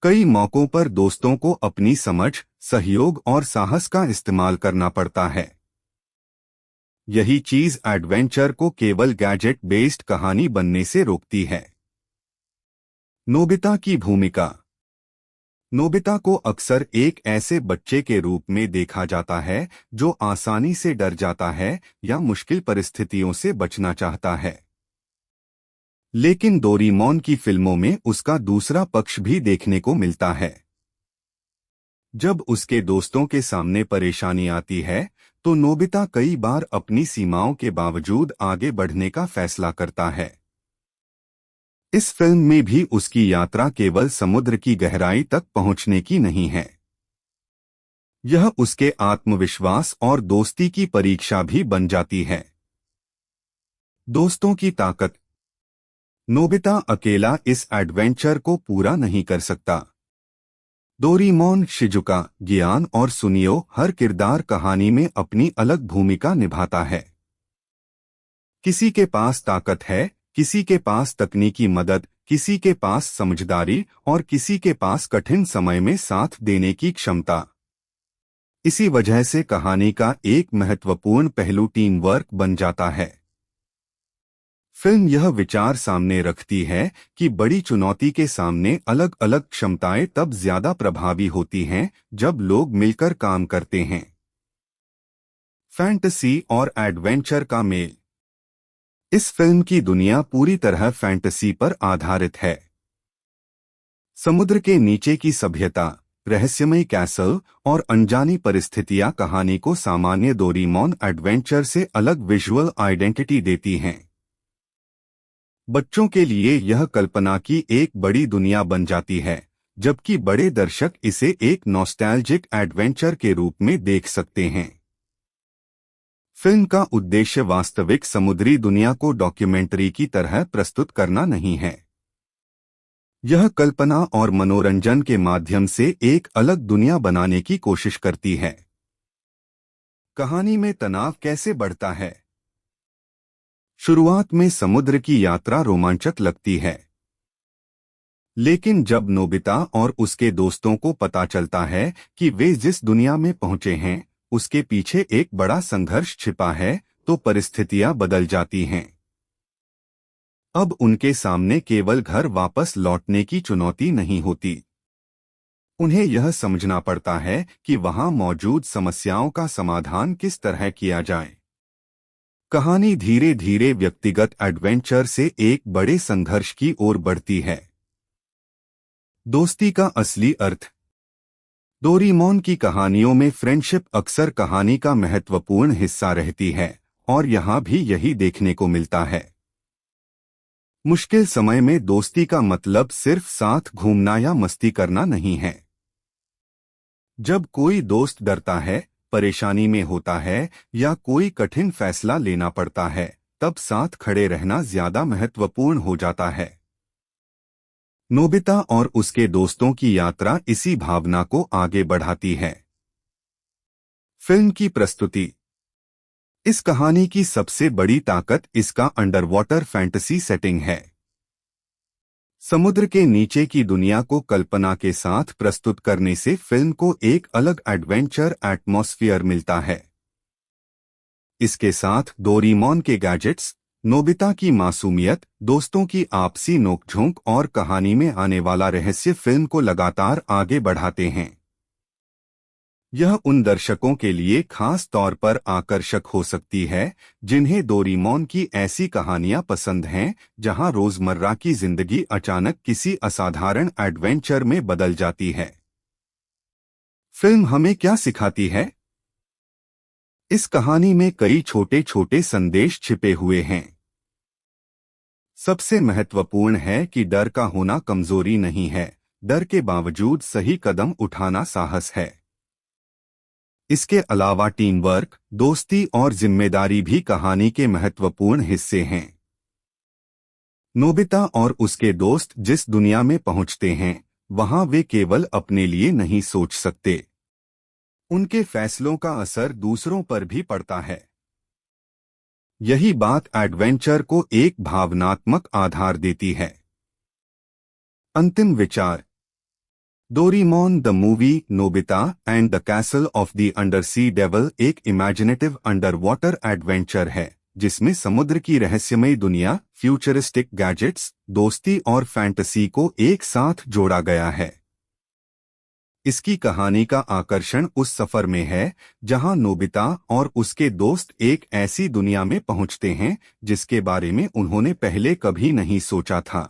कई मौकों पर दोस्तों को अपनी समझ, सहयोग और साहस का इस्तेमाल करना पड़ता है। यही चीज एडवेंचर को केवल गैजेट बेस्ड कहानी बनने से रोकती है। नोबिता की भूमिका। नोबिता को अक्सर एक ऐसे बच्चे के रूप में देखा जाता है जो आसानी से डर जाता है या मुश्किल परिस्थितियों से बचना चाहता है। लेकिन डोरेमोन की फिल्मों में उसका दूसरा पक्ष भी देखने को मिलता है। जब उसके दोस्तों के सामने परेशानी आती है, तो नोबिता कई बार अपनी सीमाओं के बावजूद आगे बढ़ने का फैसला करता है। इस फिल्म में भी उसकी यात्रा केवल समुद्र की गहराई तक पहुंचने की नहीं है। यह उसके आत्मविश्वास और दोस्ती की परीक्षा भी बन जाती है। दोस्तों की ताकत। नोबिता अकेला इस एडवेंचर को पूरा नहीं कर सकता। डोरेमोन, शिजुका, गियान और सुनियो हर किरदार कहानी में अपनी अलग भूमिका निभाता है। किसी के पास ताकत है, किसी के पास तकनीकी मदद, किसी के पास समझदारी और किसी के पास कठिन समय में साथ देने की क्षमता। इसी वजह से कहानी का एक महत्वपूर्ण पहलू टीम वर्क बन जाता है। फिल्म यह विचार सामने रखती है कि बड़ी चुनौती के सामने अलग अलग क्षमताएं तब ज्यादा प्रभावी होती हैं जब लोग मिलकर काम करते हैं। फैंटेसी और एडवेंचर का मेल। इस फिल्म की दुनिया पूरी तरह फैंटेसी पर आधारित है। समुद्र के नीचे की सभ्यता, रहस्यमय कैसल और अनजानी परिस्थितियां कहानी को सामान्य डोरेमोन एडवेंचर से अलग विजुअल आइडेंटिटी देती हैं। बच्चों के लिए यह कल्पना की एक बड़ी दुनिया बन जाती है, जबकि बड़े दर्शक इसे एक नॉस्टैल्जिक एडवेंचर के रूप में देख सकते हैं। फिल्म का उद्देश्य वास्तविक समुद्री दुनिया को डॉक्यूमेंट्री की तरह प्रस्तुत करना नहीं है। यह कल्पना और मनोरंजन के माध्यम से एक अलग दुनिया बनाने की कोशिश करती है। कहानी में तनाव कैसे बढ़ता है। शुरुआत में समुद्र की यात्रा रोमांचक लगती है, लेकिन जब नोबिता और उसके दोस्तों को पता चलता है कि वे जिस दुनिया में पहुंचे हैं उसके पीछे एक बड़ा संघर्ष छिपा है, तो परिस्थितियां बदल जाती हैं। अब उनके सामने केवल घर वापस लौटने की चुनौती नहीं होती। उन्हें यह समझना पड़ता है कि वहां मौजूद समस्याओं का समाधान किस तरह किया जाए। कहानी धीरे धीरे व्यक्तिगत एडवेंचर से एक बड़े संघर्ष की ओर बढ़ती है। दोस्ती का असली अर्थ। डोरेमोन की कहानियों में फ्रेंडशिप अक्सर कहानी का महत्वपूर्ण हिस्सा रहती है और यहाँ भी यही देखने को मिलता है। मुश्किल समय में दोस्ती का मतलब सिर्फ साथ घूमना या मस्ती करना नहीं है। जब कोई दोस्त डरता है, परेशानी में होता है या कोई कठिन फैसला लेना पड़ता है, तब साथ खड़े रहना ज्यादा महत्वपूर्ण हो जाता है। नोबिता और उसके दोस्तों की यात्रा इसी भावना को आगे बढ़ाती है। फिल्म की प्रस्तुति। इस कहानी की सबसे बड़ी ताकत इसका अंडरवाटर फैंटेसी सेटिंग है। समुद्र के नीचे की दुनिया को कल्पना के साथ प्रस्तुत करने से फिल्म को एक अलग एडवेंचर एटमॉस्फेयर मिलता है। इसके साथ डोरेमोन के गैजेट्स, नोबिता की मासूमियत, दोस्तों की आपसी नोकझोंक और कहानी में आने वाला रहस्य फिल्म को लगातार आगे बढ़ाते हैं। यह उन दर्शकों के लिए खास तौर पर आकर्षक हो सकती है जिन्हें डोरेमोन की ऐसी कहानियां पसंद हैं जहां रोजमर्रा की जिंदगी अचानक किसी असाधारण एडवेंचर में बदल जाती है। फिल्म हमें क्या सिखाती है? इस कहानी में कई छोटे छोटे संदेश छिपे हुए हैं। सबसे महत्वपूर्ण है कि डर का होना कमजोरी नहीं है, डर के बावजूद सही कदम उठाना साहस है। इसके अलावा टीम वर्क, दोस्ती और जिम्मेदारी भी कहानी के महत्वपूर्ण हिस्से हैं। नोबिता और उसके दोस्त जिस दुनिया में पहुंचते हैं वहां वे केवल अपने लिए नहीं सोच सकते, उनके फैसलों का असर दूसरों पर भी पड़ता है। यही बात एडवेंचर को एक भावनात्मक आधार देती है। अंतिम विचार। Doraemon the movie Nobita and the castle of the undersea devil एक इमेजिनेटिव अंडर वाटर एडवेंचर है जिसमें समुद्र की रहस्यमयी दुनिया, फ्यूचरिस्टिक गैजेट्स, दोस्ती और फैंटेसी को एक साथ जोड़ा गया है। इसकी कहानी का आकर्षण उस सफर में है जहां नोबिता और उसके दोस्त एक ऐसी दुनिया में पहुंचते हैं जिसके बारे में उन्होंने पहले कभी नहीं सोचा था।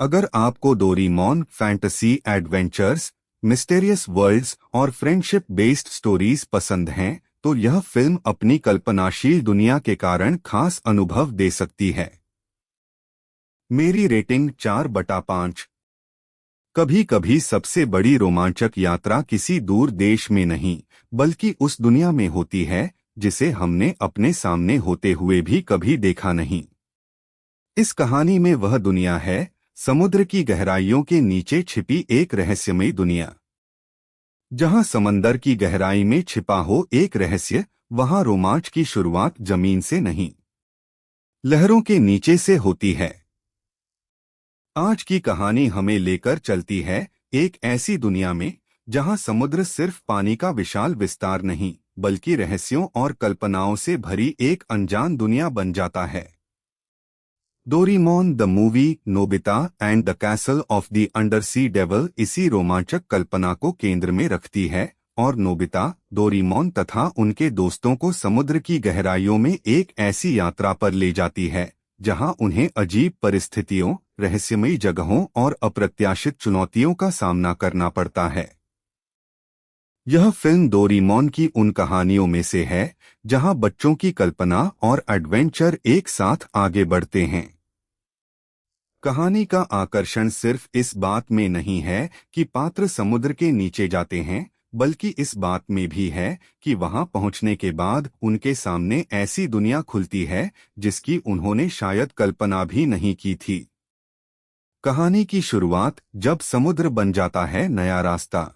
अगर आपको Doraemon fantasy adventures, mysterious worlds और फ्रेंडशिप बेस्ड स्टोरीज पसंद हैं तो यह फिल्म अपनी कल्पनाशील दुनिया के कारण खास अनुभव दे सकती है। मेरी रेटिंग 4/5। कभी कभी सबसे बड़ी रोमांचक यात्रा किसी दूर देश में नहीं बल्कि उस दुनिया में होती है जिसे हमने अपने सामने होते हुए भी कभी देखा नहीं। इस कहानी में वह दुनिया है समुद्र की गहराइयों के नीचे छिपी एक रहस्यमयी दुनिया। जहां समंदर की गहराई में छिपा हो एक रहस्य, वहां रोमांच की शुरुआत जमीन से नहीं, लहरों के नीचे से होती है। आज की कहानी हमें लेकर चलती है एक ऐसी दुनिया में जहां समुद्र सिर्फ पानी का विशाल विस्तार नहीं बल्कि रहस्यों और कल्पनाओं से भरी एक अनजान दुनिया बन जाता है। Doraemon the movie Nobita and the castle of the undersea devil इसी रोमांचक कल्पना को केंद्र में रखती है और नोबिता, डोरेमोन तथा उनके दोस्तों को समुद्र की गहराइयों में एक ऐसी यात्रा पर ले जाती है जहां उन्हें अजीब परिस्थितियों, रहस्यमयी जगहों और अप्रत्याशित चुनौतियों का सामना करना पड़ता है। यह फिल्म डोरेमोन की उन कहानियों में से है जहां बच्चों की कल्पना और एडवेंचर एक साथ आगे बढ़ते हैं। कहानी का आकर्षण सिर्फ इस बात में नहीं है कि पात्र समुद्र के नीचे जाते हैं बल्कि इस बात में भी है कि वहां पहुंचने के बाद उनके सामने ऐसी दुनिया खुलती है जिसकी उन्होंने शायद कल्पना भी नहीं की थी। कहानी की शुरुआत जब समुद्र बन जाता है नया रास्ता।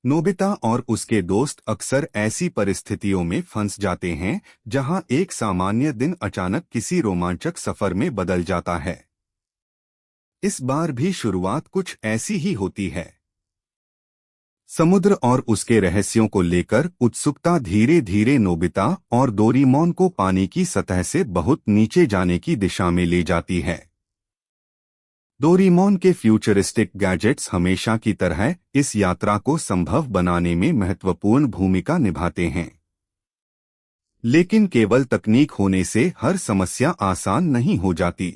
नोबिता और उसके दोस्त अक्सर ऐसी परिस्थितियों में फंस जाते हैं जहां एक सामान्य दिन अचानक किसी रोमांचक सफर में बदल जाता है। इस बार भी शुरुआत कुछ ऐसी ही होती है। समुद्र और उसके रहस्यों को लेकर उत्सुकता धीरे धीरे नोबिता और डोरेमोन को पानी की सतह से बहुत नीचे जाने की दिशा में ले जाती है। डोरेमोन के फ्यूचरिस्टिक गैजेट्स हमेशा की तरह इस यात्रा को संभव बनाने में महत्वपूर्ण भूमिका निभाते हैं। लेकिन केवल तकनीक होने से हर समस्या आसान नहीं हो जाती।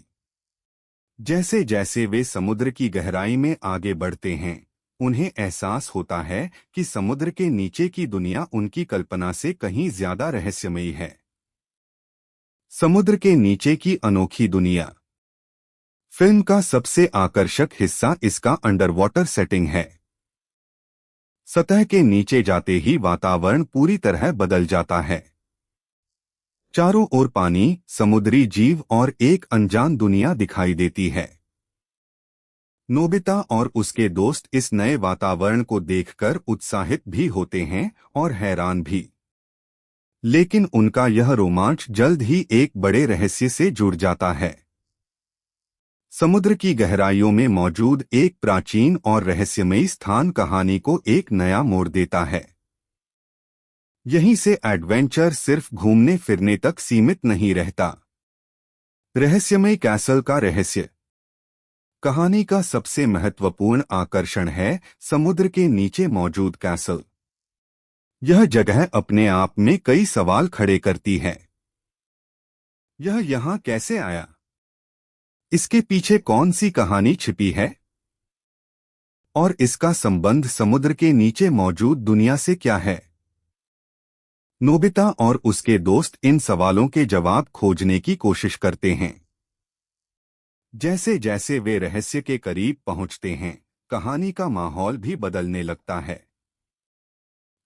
जैसे जैसे वे समुद्र की गहराई में आगे बढ़ते हैं, उन्हें एहसास होता है कि समुद्र के नीचे की दुनिया उनकी कल्पना से कहीं ज्यादा रहस्यमयी है। समुद्र के नीचे की अनोखी दुनिया। फिल्म का सबसे आकर्षक हिस्सा इसका अंडरवाटर सेटिंग है। सतह के नीचे जाते ही वातावरण पूरी तरह बदल जाता है। चारों ओर पानी, समुद्री जीव और एक अनजान दुनिया दिखाई देती है। नोबिता और उसके दोस्त इस नए वातावरण को देखकर उत्साहित भी होते हैं और हैरान भी। लेकिन उनका यह रोमांच जल्द ही एक बड़े रहस्य से जुड़ जाता है। समुद्र की गहराइयों में मौजूद एक प्राचीन और रहस्यमयी स्थान कहानी को एक नया मोड़ देता है। यहीं से एडवेंचर सिर्फ घूमने फिरने तक सीमित नहीं रहता। रहस्यमय कैसल का रहस्य। कहानी का सबसे महत्वपूर्ण आकर्षण है समुद्र के नीचे मौजूद कैसल। यह जगह अपने आप में कई सवाल खड़े करती है। यह यहाँ कैसे आया? इसके पीछे कौन सी कहानी छिपी है? और इसका संबंध समुद्र के नीचे मौजूद दुनिया से क्या है? नोबिता और उसके दोस्त इन सवालों के जवाब खोजने की कोशिश करते हैं। जैसे जैसे वे रहस्य के करीब पहुंचते हैं, कहानी का माहौल भी बदलने लगता है।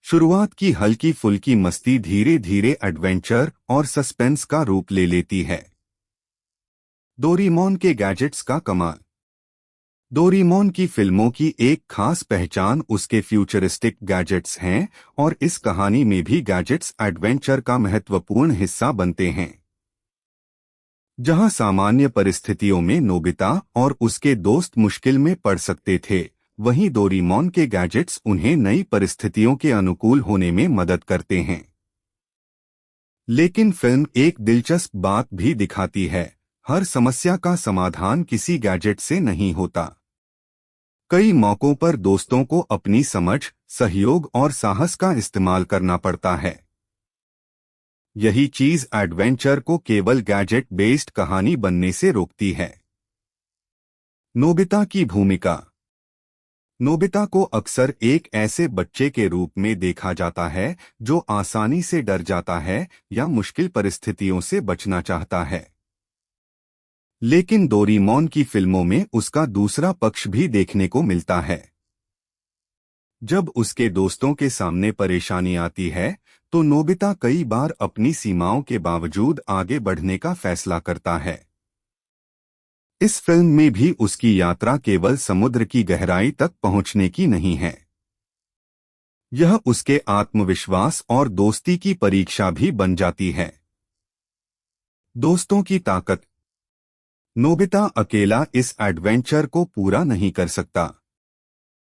शुरुआत की हल्की फुल्की मस्ती धीरे धीरे एडवेंचर और सस्पेंस का रूप ले लेती है। डोरेमोन के गैजेट्स का कमाल। डोरेमोन की फिल्मों की एक खास पहचान उसके फ्यूचरिस्टिक गैजेट्स हैं और इस कहानी में भी गैजेट्स एडवेंचर का महत्वपूर्ण हिस्सा बनते हैं। जहां सामान्य परिस्थितियों में नोबिता और उसके दोस्त मुश्किल में पड़ सकते थे, वहीं डोरेमोन के गैजेट्स उन्हें नई परिस्थितियों के अनुकूल होने में मदद करते हैं। लेकिन फिल्म एक दिलचस्प बात भी दिखाती है, हर समस्या का समाधान किसी गैजेट से नहीं होता। कई मौकों पर दोस्तों को अपनी समझ, सहयोग और साहस का इस्तेमाल करना पड़ता है। यही चीज एडवेंचर को केवल गैजेट बेस्ड कहानी बनने से रोकती है। नोबिता की भूमिका। नोबिता को अक्सर एक ऐसे बच्चे के रूप में देखा जाता है जो आसानी से डर जाता है या मुश्किल परिस्थितियों से बचना चाहता है। लेकिन डोरेमोन की फिल्मों में उसका दूसरा पक्ष भी देखने को मिलता है। जब उसके दोस्तों के सामने परेशानी आती है, तो नोबिता कई बार अपनी सीमाओं के बावजूद आगे बढ़ने का फैसला करता है। इस फिल्म में भी उसकी यात्रा केवल समुद्र की गहराई तक पहुंचने की नहीं है। यह उसके आत्मविश्वास और दोस्ती की परीक्षा भी बन जाती है। दोस्तों की ताकत। नोबिता अकेला इस एडवेंचर को पूरा नहीं कर सकता।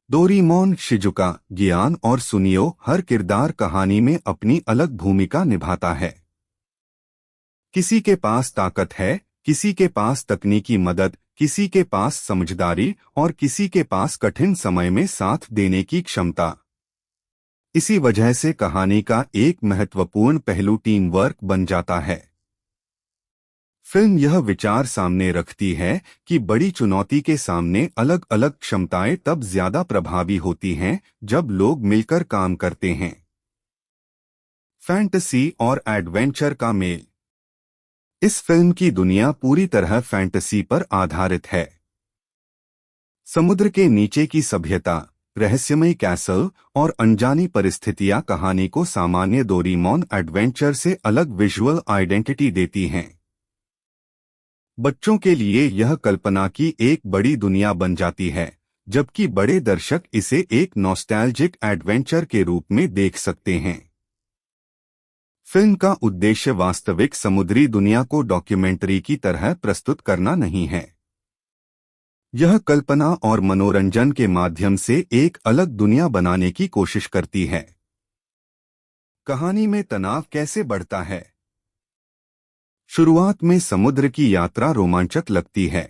डोरेमोन, शिजुका, गियान और सुनियो हर किरदार कहानी में अपनी अलग भूमिका निभाता है। किसी के पास ताकत है, किसी के पास तकनीकी मदद, किसी के पास समझदारी और किसी के पास कठिन समय में साथ देने की क्षमता। इसी वजह से कहानी का एक महत्वपूर्ण पहलू टीम वर्क बन जाता है। फिल्म यह विचार सामने रखती है कि बड़ी चुनौती के सामने अलग अलग क्षमताएं तब ज्यादा प्रभावी होती हैं जब लोग मिलकर काम करते हैं। फैंटेसी और एडवेंचर का मेल। इस फिल्म की दुनिया पूरी तरह फैंटेसी पर आधारित है। समुद्र के नीचे की सभ्यता, रहस्यमय कैसल और अनजानी परिस्थितियां कहानी को सामान्य डोरेमोन एडवेंचर से अलग विजुअल आइडेंटिटी देती हैं। बच्चों के लिए यह कल्पना की एक बड़ी दुनिया बन जाती है, जबकि बड़े दर्शक इसे एक नॉस्टैल्जिक एडवेंचर के रूप में देख सकते हैं। फिल्म का उद्देश्य वास्तविक समुद्री दुनिया को डॉक्यूमेंट्री की तरह प्रस्तुत करना नहीं है। यह कल्पना और मनोरंजन के माध्यम से एक अलग दुनिया बनाने की कोशिश करती है। कहानी में तनाव कैसे बढ़ता है। शुरुआत में समुद्र की यात्रा रोमांचक लगती है,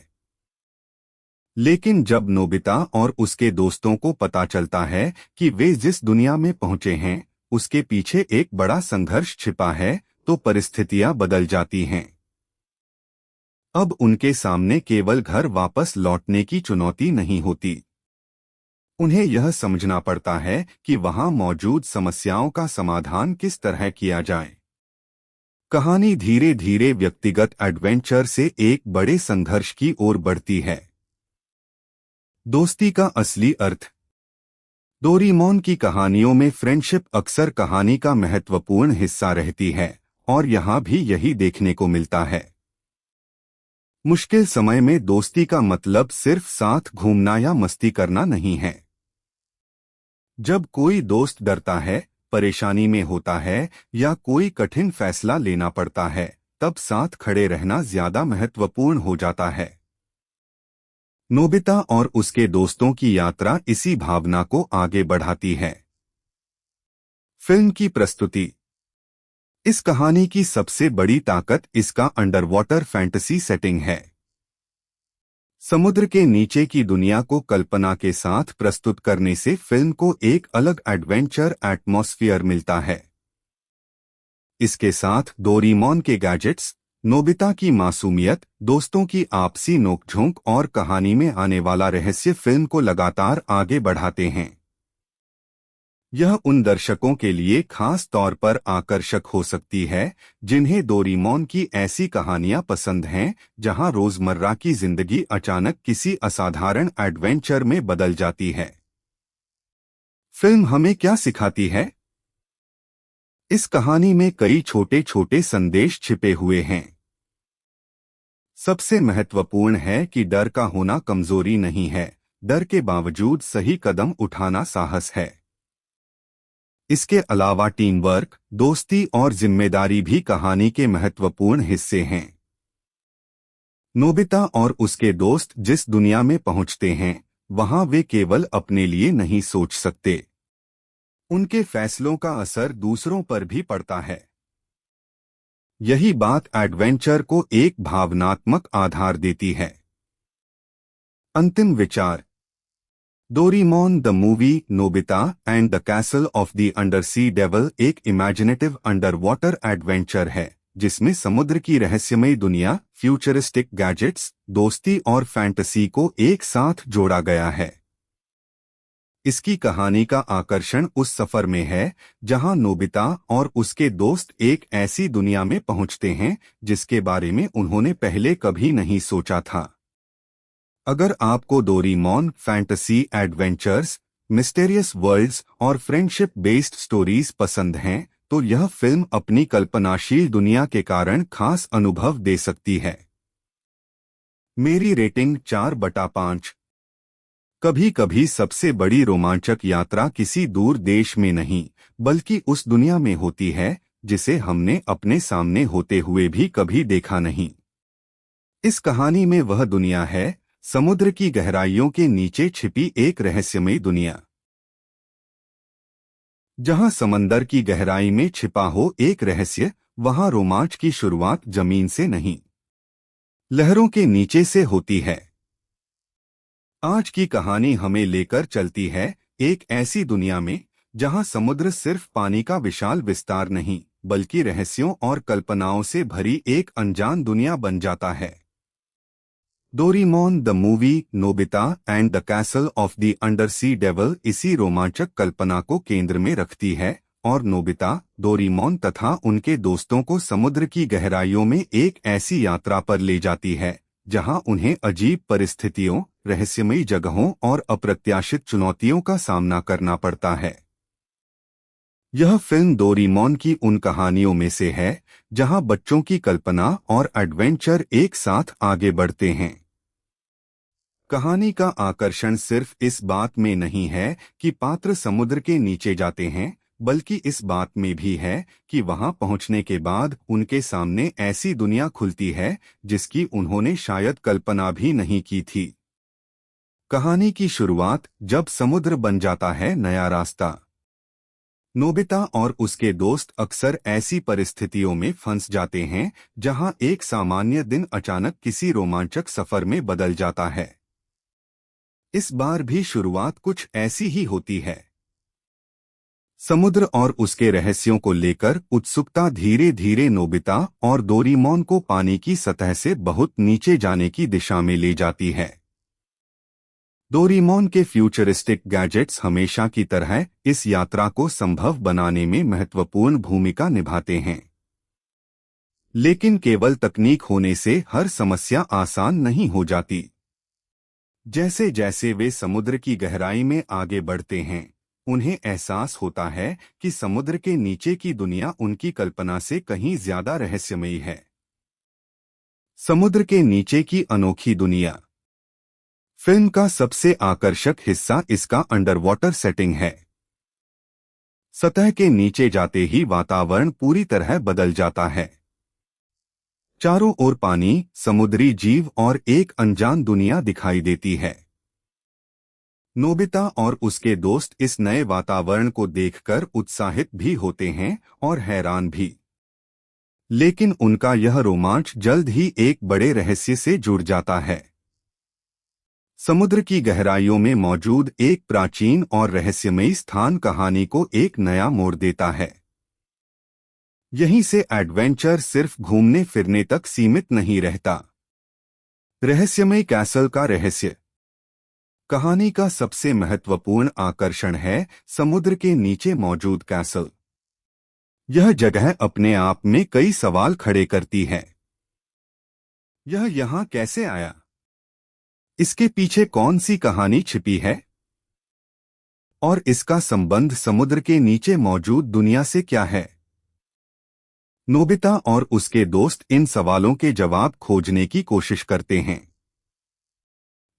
लेकिन जब नोबिता और उसके दोस्तों को पता चलता है कि वे जिस दुनिया में पहुंचे हैं उसके पीछे एक बड़ा संघर्ष छिपा है, तो परिस्थितियां बदल जाती हैं। अब उनके सामने केवल घर वापस लौटने की चुनौती नहीं होती। उन्हें यह समझना पड़ता है कि वहां मौजूद समस्याओं का समाधान किस तरह किया जाए। कहानी धीरे धीरे व्यक्तिगत एडवेंचर से एक बड़े संघर्ष की ओर बढ़ती है। दोस्ती का असली अर्थ। डोरेमोन की कहानियों में फ्रेंडशिप अक्सर कहानी का महत्वपूर्ण हिस्सा रहती है और यहाँ भी यही देखने को मिलता है। मुश्किल समय में दोस्ती का मतलब सिर्फ साथ घूमना या मस्ती करना नहीं है। जब कोई दोस्त डरता है, परेशानी में होता है या कोई कठिन फैसला लेना पड़ता है, तब साथ खड़े रहना ज्यादा महत्वपूर्ण हो जाता है। नोबिता और उसके दोस्तों की यात्रा इसी भावना को आगे बढ़ाती है। फिल्म की प्रस्तुति। इस कहानी की सबसे बड़ी ताकत इसका अंडरवाटर फैंटेसी सेटिंग है। समुद्र के नीचे की दुनिया को कल्पना के साथ प्रस्तुत करने से फिल्म को एक अलग एडवेंचर एटमॉस्फेयर मिलता है। इसके साथ डोरेमोन के गैजेट्स, नोबिता की मासूमियत, दोस्तों की आपसी नोकझोंक और कहानी में आने वाला रहस्य फिल्म को लगातार आगे बढ़ाते हैं। यह उन दर्शकों के लिए खास तौर पर आकर्षक हो सकती है जिन्हें डोरेमोन की ऐसी कहानियां पसंद हैं जहां रोजमर्रा की जिंदगी अचानक किसी असाधारण एडवेंचर में बदल जाती है। फिल्म हमें क्या सिखाती है? इस कहानी में कई छोटे छोटे संदेश छिपे हुए हैं। सबसे महत्वपूर्ण है कि डर का होना कमजोरी नहीं है, डर के बावजूद सही कदम उठाना साहस है। इसके अलावा टीम वर्क, दोस्ती और जिम्मेदारी भी कहानी के महत्वपूर्ण हिस्से हैं। नोबिता और उसके दोस्त जिस दुनिया में पहुंचते हैं वहां वे केवल अपने लिए नहीं सोच सकते। उनके फैसलों का असर दूसरों पर भी पड़ता है। यही बात एडवेंचर को एक भावनात्मक आधार देती है। अंतिम विचार। Doraemon the movie Nobita and the castle of the undersea devil एक इमेजिनेटिव अंडर वाटर एडवेंचर है जिसमें समुद्र की रहस्यमयी दुनिया, फ्यूचरिस्टिक गैजेट्स, दोस्ती और फैंटेसी को एक साथ जोड़ा गया है। इसकी कहानी का आकर्षण उस सफर में है जहां नोबिता और उसके दोस्त एक ऐसी दुनिया में पहुंचते हैं जिसके बारे में उन्होंने पहले कभी नहीं सोचा था। अगर आपको Doraemon fantasy adventures, mysterious worlds और फ्रेंडशिप बेस्ड स्टोरीज पसंद हैं तो यह फिल्म अपनी कल्पनाशील दुनिया के कारण खास अनुभव दे सकती है। मेरी रेटिंग 4/5। कभी कभी सबसे बड़ी रोमांचक यात्रा किसी दूर देश में नहीं बल्कि उस दुनिया में होती है जिसे हमने अपने सामने होते हुए भी कभी देखा नहीं। इस कहानी में वह दुनिया है समुद्र की गहराइयों के नीचे छिपी एक रहस्यमयी दुनिया। जहां समंदर की गहराई में छिपा हो एक रहस्य, वहां रोमांच की शुरुआत जमीन से नहीं, लहरों के नीचे से होती है। आज की कहानी हमें लेकर चलती है एक ऐसी दुनिया में जहां समुद्र सिर्फ पानी का विशाल विस्तार नहीं बल्कि रहस्यों और कल्पनाओं से भरी एक अनजान दुनिया बन जाता है। Doraemon the movie Nobita and the castle of the undersea devil इसी रोमांचक कल्पना को केंद्र में रखती है और नोबिता, डोरेमोन तथा उनके दोस्तों को समुद्र की गहराइयों में एक ऐसी यात्रा पर ले जाती है जहां उन्हें अजीब परिस्थितियों, रहस्यमयी जगहों और अप्रत्याशित चुनौतियों का सामना करना पड़ता है। यह फिल्म डोरेमोन की उन कहानियों में से है जहां बच्चों की कल्पना और एडवेंचर एक साथ आगे बढ़ते हैं। कहानी का आकर्षण सिर्फ इस बात में नहीं है कि पात्र समुद्र के नीचे जाते हैं बल्कि इस बात में भी है कि वहां पहुंचने के बाद उनके सामने ऐसी दुनिया खुलती है जिसकी उन्होंने शायद कल्पना भी नहीं की थी। कहानी की शुरुआत जब समुद्र बन जाता है नया रास्ता। नोबिता और उसके दोस्त अक्सर ऐसी परिस्थितियों में फंस जाते हैं जहां एक सामान्य दिन अचानक किसी रोमांचक सफर में बदल जाता है। इस बार भी शुरुआत कुछ ऐसी ही होती है। समुद्र और उसके रहस्यों को लेकर उत्सुकता धीरे धीरे नोबिता और डोरेमोन को पानी की सतह से बहुत नीचे जाने की दिशा में ले जाती है। डोरेमोन के फ्यूचरिस्टिक गैजेट्स हमेशा की तरह इस यात्रा को संभव बनाने में महत्वपूर्ण भूमिका निभाते हैं। लेकिन केवल तकनीक होने से हर समस्या आसान नहीं हो जाती। जैसे जैसे वे समुद्र की गहराई में आगे बढ़ते हैं, उन्हें एहसास होता है कि समुद्र के नीचे की दुनिया उनकी कल्पना से कहीं ज्यादा रहस्यमयी है। समुद्र के नीचे की अनोखी दुनिया। फिल्म का सबसे आकर्षक हिस्सा इसका अंडरवाटर सेटिंग है। सतह के नीचे जाते ही वातावरण पूरी तरह बदल जाता है। चारों ओर पानी, समुद्री जीव और एक अनजान दुनिया दिखाई देती है। नोबिता और उसके दोस्त इस नए वातावरण को देखकर उत्साहित भी होते हैं और हैरान भी। लेकिन उनका यह रोमांच जल्द ही एक बड़े रहस्य से जुड़ जाता है। समुद्र की गहराइयों में मौजूद एक प्राचीन और रहस्यमयी स्थान कहानी को एक नया मोड़ देता है। यहीं से एडवेंचर सिर्फ घूमने फिरने तक सीमित नहीं रहता। रहस्यमय कैसल का रहस्य। कहानी का सबसे महत्वपूर्ण आकर्षण है समुद्र के नीचे मौजूद कैसल। यह जगह अपने आप में कई सवाल खड़े करती है। यह यहाँ कैसे आया? इसके पीछे कौन सी कहानी छिपी है? और इसका संबंध समुद्र के नीचे मौजूद दुनिया से क्या है? नोबिता और उसके दोस्त इन सवालों के जवाब खोजने की कोशिश करते हैं।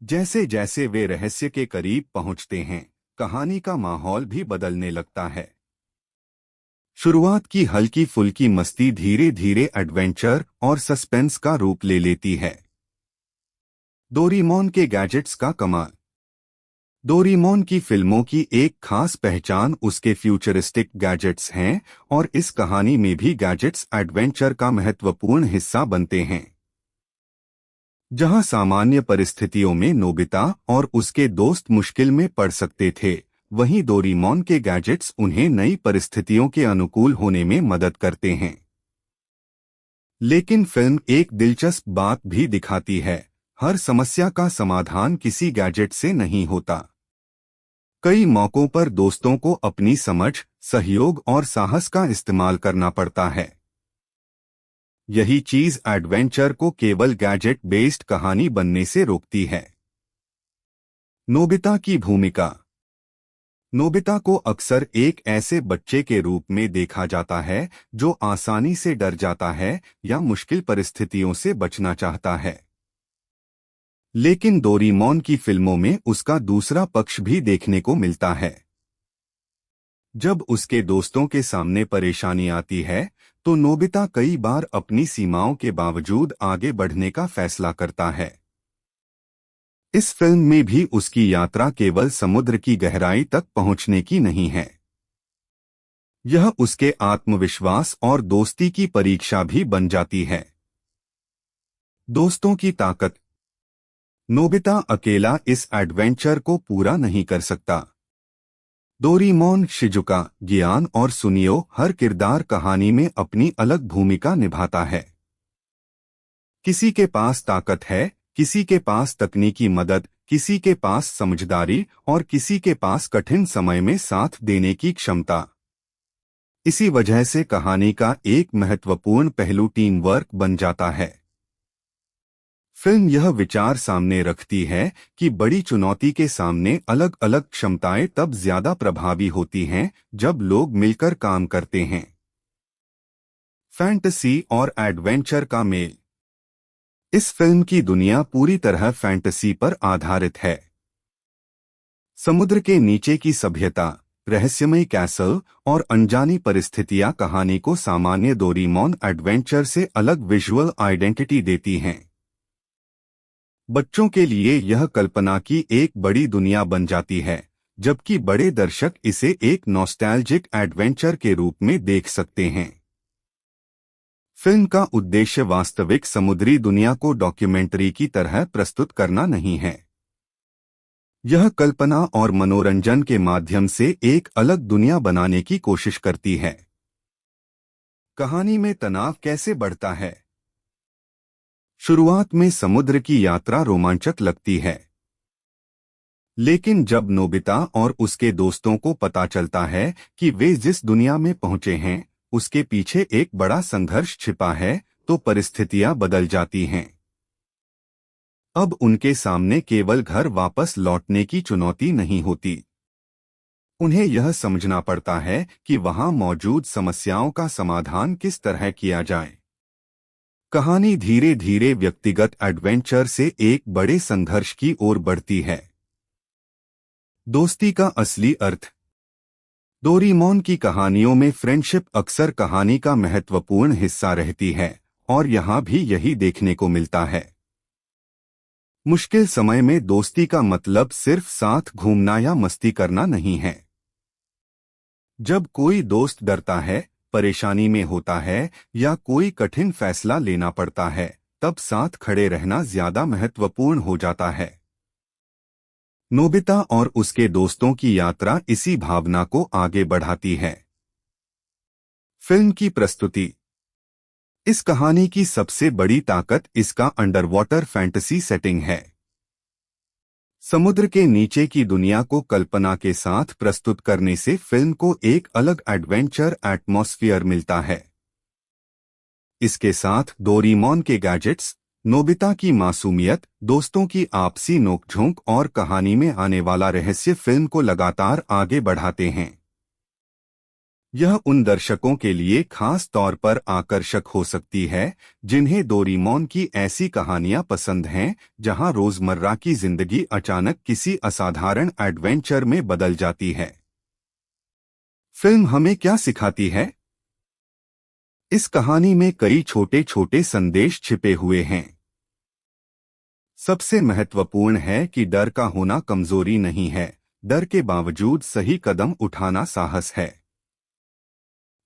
जैसे जैसे वे रहस्य के करीब पहुंचते हैं, कहानी का माहौल भी बदलने लगता है। शुरुआत की हल्की फुल्की मस्ती धीरे धीरे एडवेंचर और सस्पेंस का रूप ले लेती है। डोरेमोन के गैजेट्स का कमाल। डोरेमोन की फिल्मों की एक खास पहचान उसके फ्यूचरिस्टिक गैजेट्स हैं और इस कहानी में भी गैजेट्स एडवेंचर का महत्वपूर्ण हिस्सा बनते हैं। जहां सामान्य परिस्थितियों में नोबिता और उसके दोस्त मुश्किल में पड़ सकते थे, वहीं डोरेमोन के गैजेट्स उन्हें नई परिस्थितियों के अनुकूल होने में मदद करते हैं। लेकिन फिल्म एक दिलचस्प बात भी दिखाती है, हर समस्या का समाधान किसी गैजेट से नहीं होता। कई मौकों पर दोस्तों को अपनी समझ, सहयोग और साहस का इस्तेमाल करना पड़ता है। यही चीज एडवेंचर को केवल गैजेट बेस्ड कहानी बनने से रोकती है। नोबिता की भूमिका। नोबिता को अक्सर एक ऐसे बच्चे के रूप में देखा जाता है जो आसानी से डर जाता है या मुश्किल परिस्थितियों से बचना चाहता है। लेकिन डोरेमोन की फिल्मों में उसका दूसरा पक्ष भी देखने को मिलता है। जब उसके दोस्तों के सामने परेशानी आती है, तो नोबिता कई बार अपनी सीमाओं के बावजूद आगे बढ़ने का फैसला करता है। इस फिल्म में भी उसकी यात्रा केवल समुद्र की गहराई तक पहुंचने की नहीं है। यह उसके आत्मविश्वास और दोस्ती की परीक्षा भी बन जाती है। दोस्तों की ताकत। नोबिता अकेला इस एडवेंचर को पूरा नहीं कर सकता। डोरेमोन, शिजुका, गियान और सुनियो हर किरदार कहानी में अपनी अलग भूमिका निभाता है। किसी के पास ताकत है, किसी के पास तकनीकी मदद, किसी के पास समझदारी और किसी के पास कठिन समय में साथ देने की क्षमता। इसी वजह से कहानी का एक महत्वपूर्ण पहलू टीम वर्क बन जाता है। फिल्म यह विचार सामने रखती है कि बड़ी चुनौती के सामने अलग अलग क्षमताएं तब ज्यादा प्रभावी होती हैं जब लोग मिलकर काम करते हैं। फैंटेसी और एडवेंचर का मेल। इस फिल्म की दुनिया पूरी तरह फैंटेसी पर आधारित है। समुद्र के नीचे की सभ्यता, रहस्यमय कैसल और अनजानी परिस्थितियां कहानी को सामान्य डोरेमोन एडवेंचर से अलग विजुअल आइडेंटिटी देती हैं। बच्चों के लिए यह कल्पना की एक बड़ी दुनिया बन जाती है, जबकि बड़े दर्शक इसे एक नॉस्टैल्जिक एडवेंचर के रूप में देख सकते हैं। फिल्म का उद्देश्य वास्तविक समुद्री दुनिया को डॉक्यूमेंट्री की तरह प्रस्तुत करना नहीं है। यह कल्पना और मनोरंजन के माध्यम से एक अलग दुनिया बनाने की कोशिश करती है। कहानी में तनाव कैसे बढ़ता है? शुरुआत में समुद्र की यात्रा रोमांचक लगती है, लेकिन जब नोबिता और उसके दोस्तों को पता चलता है कि वे जिस दुनिया में पहुंचे हैं उसके पीछे एक बड़ा संघर्ष छिपा है, तो परिस्थितियां बदल जाती हैं। अब उनके सामने केवल घर वापस लौटने की चुनौती नहीं होती। उन्हें यह समझना पड़ता है कि वहां मौजूद समस्याओं का समाधान किस तरह किया जाए। कहानी धीरे धीरे व्यक्तिगत एडवेंचर से एक बड़े संघर्ष की ओर बढ़ती है। दोस्ती का असली अर्थ। डोरेमोन की कहानियों में फ्रेंडशिप अक्सर कहानी का महत्वपूर्ण हिस्सा रहती है और यहाँ भी यही देखने को मिलता है। मुश्किल समय में दोस्ती का मतलब सिर्फ साथ घूमना या मस्ती करना नहीं है। जब कोई दोस्त डरता है, परेशानी में होता है या कोई कठिन फैसला लेना पड़ता है, तब साथ खड़े रहना ज्यादा महत्वपूर्ण हो जाता है। नोबिता और उसके दोस्तों की यात्रा इसी भावना को आगे बढ़ाती है। फिल्म की प्रस्तुति। इस कहानी की सबसे बड़ी ताकत इसका अंडरवाटर फैंटेसी सेटिंग है। समुद्र के नीचे की दुनिया को कल्पना के साथ प्रस्तुत करने से फिल्म को एक अलग एडवेंचर एटमॉस्फेयर मिलता है। इसके साथ डोरेमोन के गैजेट्स, नोबिता की मासूमियत, दोस्तों की आपसी नोकझोंक और कहानी में आने वाला रहस्य फिल्म को लगातार आगे बढ़ाते हैं। यह उन दर्शकों के लिए खास तौर पर आकर्षक हो सकती है जिन्हें डोरेमोन की ऐसी कहानियां पसंद हैं जहां रोजमर्रा की जिंदगी अचानक किसी असाधारण एडवेंचर में बदल जाती है। फिल्म हमें क्या सिखाती है? इस कहानी में कई छोटे छोटे संदेश छिपे हुए हैं। सबसे महत्वपूर्ण है कि डर का होना कमजोरी नहीं है, डर के बावजूद सही कदम उठाना साहस है।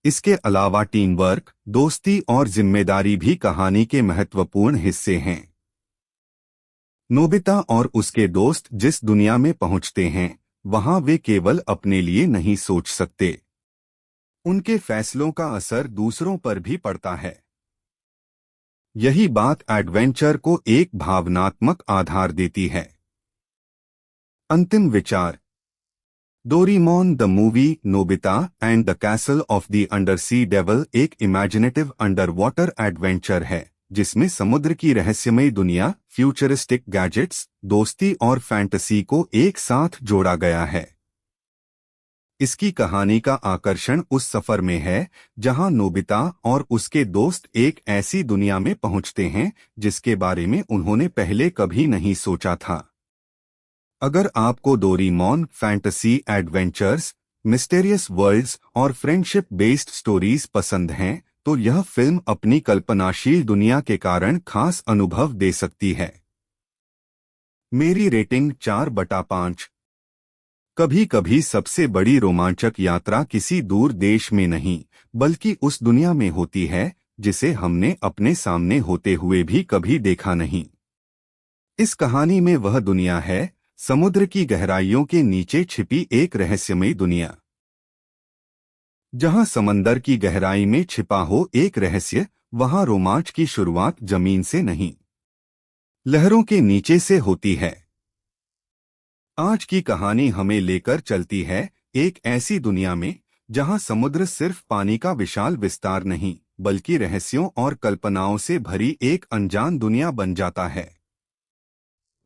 इसके अलावा टीम वर्क, दोस्ती और जिम्मेदारी भी कहानी के महत्वपूर्ण हिस्से हैं। नोबिता और उसके दोस्त जिस दुनिया में पहुंचते हैं वहां वे केवल अपने लिए नहीं सोच सकते। उनके फैसलों का असर दूसरों पर भी पड़ता है। यही बात एडवेंचर को एक भावनात्मक आधार देती है। अंतिम विचार। Doraemon the movie Nobita and the castle of the undersea devil एक इमेजिनेटिव अंडर वाटर एडवेंचर है जिसमें समुद्र की रहस्यमयी दुनिया, फ्यूचरिस्टिक गैजेट्स, दोस्ती और फैंटेसी को एक साथ जोड़ा गया है। इसकी कहानी का आकर्षण उस सफर में है जहां नोबिता और उसके दोस्त एक ऐसी दुनिया में पहुंचते हैं जिसके बारे में उन्होंने पहले कभी नहीं सोचा था। अगर आपको Doraemon fantasy adventures, mysterious worlds और फ्रेंडशिप बेस्ड स्टोरीज पसंद हैं तो यह फिल्म अपनी कल्पनाशील दुनिया के कारण खास अनुभव दे सकती है। मेरी रेटिंग 4/5। कभी कभी सबसे बड़ी रोमांचक यात्रा किसी दूर देश में नहीं बल्कि उस दुनिया में होती है जिसे हमने अपने सामने होते हुए भी कभी देखा नहीं। इस कहानी में वह दुनिया है समुद्र की गहराइयों के नीचे छिपी एक रहस्यमयी दुनिया। जहां समंदर की गहराई में छिपा हो एक रहस्य, वहां रोमांच की शुरुआत जमीन से नहीं, लहरों के नीचे से होती है। आज की कहानी हमें लेकर चलती है एक ऐसी दुनिया में जहां समुद्र सिर्फ पानी का विशाल विस्तार नहीं बल्कि रहस्यों और कल्पनाओं से भरी एक अनजान दुनिया बन जाता है।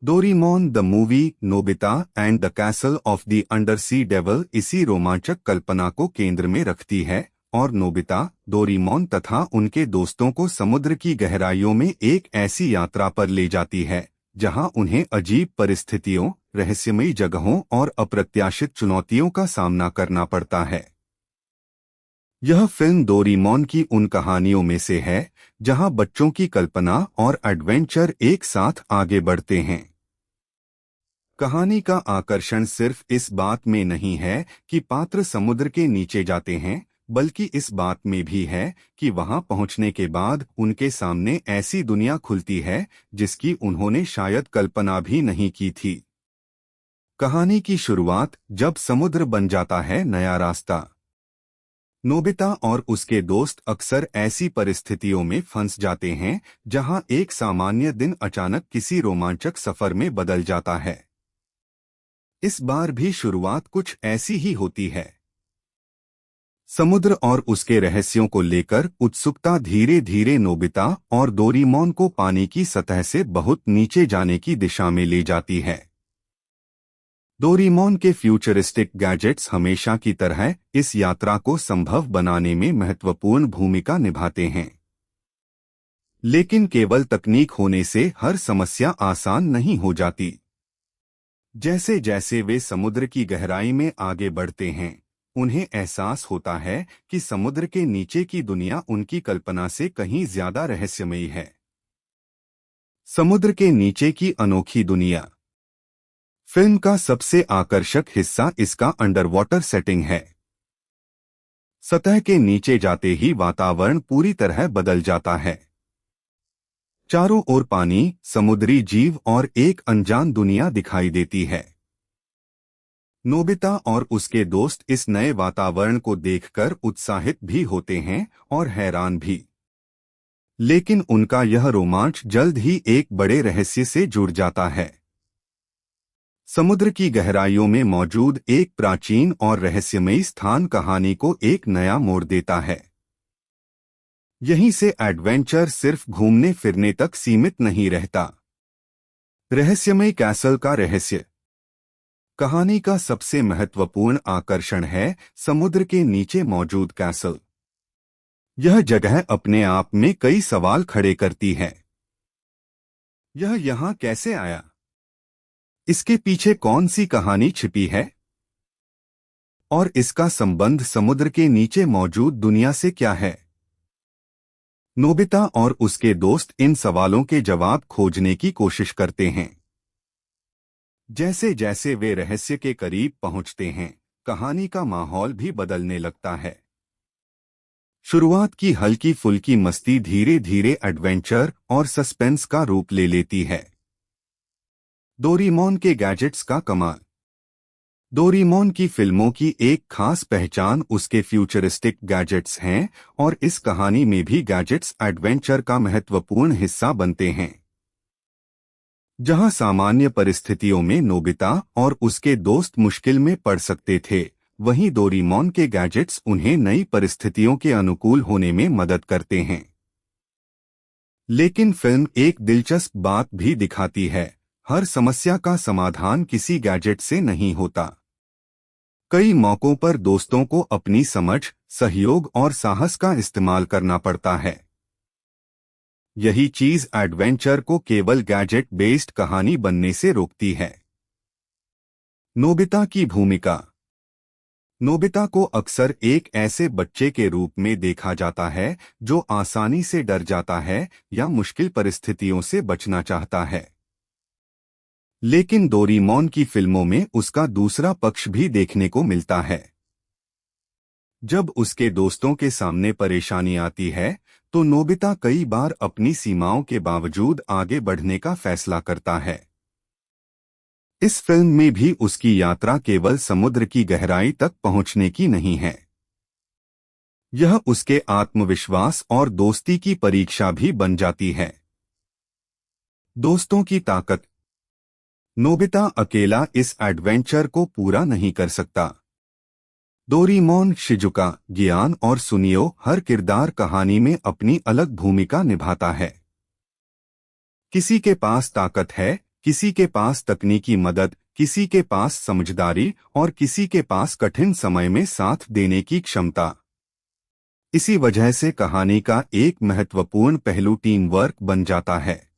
Doraemon the movie Nobita and the castle of the undersea devil इसी रोमांचक कल्पना को केंद्र में रखती है और नोबिता, डोरेमोन तथा उनके दोस्तों को समुद्र की गहराइयों में एक ऐसी यात्रा पर ले जाती है जहां उन्हें अजीब परिस्थितियों, रहस्यमयी जगहों और अप्रत्याशित चुनौतियों का सामना करना पड़ता है। यह फिल्म डोरेमोन की उन कहानियों में से है जहां बच्चों की कल्पना और एडवेंचर एक साथ आगे बढ़ते हैं। कहानी का आकर्षण सिर्फ इस बात में नहीं है कि पात्र समुद्र के नीचे जाते हैं बल्कि इस बात में भी है कि वहां पहुंचने के बाद उनके सामने ऐसी दुनिया खुलती है जिसकी उन्होंने शायद कल्पना भी नहीं की थी। कहानी की शुरुआत जब समुद्र बन जाता है नया रास्ता। नोबिता और उसके दोस्त अक्सर ऐसी परिस्थितियों में फंस जाते हैं जहां एक सामान्य दिन अचानक किसी रोमांचक सफर में बदल जाता है। इस बार भी शुरुआत कुछ ऐसी ही होती है। समुद्र और उसके रहस्यों को लेकर उत्सुकता धीरे धीरे नोबिता और डोरेमोन को पानी की सतह से बहुत नीचे जाने की दिशा में ले जाती है। डोरेमोन के फ्यूचरिस्टिक गैजेट्स हमेशा की तरह इस यात्रा को संभव बनाने में महत्वपूर्ण भूमिका निभाते हैं। लेकिन केवल तकनीक होने से हर समस्या आसान नहीं हो जाती। जैसे जैसे वे समुद्र की गहराई में आगे बढ़ते हैं, उन्हें एहसास होता है कि समुद्र के नीचे की दुनिया उनकी कल्पना से कहीं ज्यादा रहस्यमयी है। समुद्र के नीचे की अनोखी दुनिया। फिल्म का सबसे आकर्षक हिस्सा इसका अंडरवाटर सेटिंग है। सतह के नीचे जाते ही वातावरण पूरी तरह बदल जाता है। चारों ओर पानी, समुद्री जीव और एक अनजान दुनिया दिखाई देती है। नोबिता और उसके दोस्त इस नए वातावरण को देखकर उत्साहित भी होते हैं और हैरान भी। लेकिन उनका यह रोमांच जल्द ही एक बड़े रहस्य से जुड़ जाता है। समुद्र की गहराइयों में मौजूद एक प्राचीन और रहस्यमयी स्थान कहानी को एक नया मोड़ देता है। यहीं से एडवेंचर सिर्फ घूमने फिरने तक सीमित नहीं रहता। रहस्यमय कैसल का रहस्य। कहानी का सबसे महत्वपूर्ण आकर्षण है समुद्र के नीचे मौजूद कैसल। यह जगह अपने आप में कई सवाल खड़े करती है। यह यहाँ कैसे आया? इसके पीछे कौन सी कहानी छिपी है? और इसका संबंध समुद्र के नीचे मौजूद दुनिया से क्या है? नोबिता और उसके दोस्त इन सवालों के जवाब खोजने की कोशिश करते हैं। जैसे जैसे वे रहस्य के करीब पहुंचते हैं, कहानी का माहौल भी बदलने लगता है। शुरुआत की हल्की फुल्की मस्ती धीरे धीरे एडवेंचर और सस्पेंस का रूप ले लेती है। डोरेमोन के गैजेट्स का कमाल। डोरेमोन की फिल्मों की एक खास पहचान उसके फ्यूचरिस्टिक गैजेट्स हैं और इस कहानी में भी गैजेट्स एडवेंचर का महत्वपूर्ण हिस्सा बनते हैं। जहां सामान्य परिस्थितियों में नोबिता और उसके दोस्त मुश्किल में पड़ सकते थे, वहीं डोरेमोन के गैजेट्स उन्हें नई परिस्थितियों के अनुकूल होने में मदद करते हैं। लेकिन फिल्म एक दिलचस्प बात भी दिखाती है। हर समस्या का समाधान किसी गैजेट से नहीं होता। कई मौकों पर दोस्तों को अपनी समझ, सहयोग और साहस का इस्तेमाल करना पड़ता है। यही चीज एडवेंचर को केवल गैजेट बेस्ड कहानी बनने से रोकती है। नोबिता की भूमिका। नोबिता को अक्सर एक ऐसे बच्चे के रूप में देखा जाता है जो आसानी से डर जाता है या मुश्किल परिस्थितियों से बचना चाहता है। लेकिन डोरेमोन की फिल्मों में उसका दूसरा पक्ष भी देखने को मिलता है। जब उसके दोस्तों के सामने परेशानी आती है, तो नोबिता कई बार अपनी सीमाओं के बावजूद आगे बढ़ने का फैसला करता है। इस फिल्म में भी उसकी यात्रा केवल समुद्र की गहराई तक पहुंचने की नहीं है। यह उसके आत्मविश्वास और दोस्ती की परीक्षा भी बन जाती है। दोस्तों की ताकत। नोबिता अकेला इस एडवेंचर को पूरा नहीं कर सकता। डोरेमोन, शिजुका, गियान और सुनियो हर किरदार कहानी में अपनी अलग भूमिका निभाता है। किसी के पास ताकत है, किसी के पास तकनीकी मदद, किसी के पास समझदारी और किसी के पास कठिन समय में साथ देने की क्षमता। इसी वजह से कहानी का एक महत्वपूर्ण पहलू टीम वर्क बन जाता है।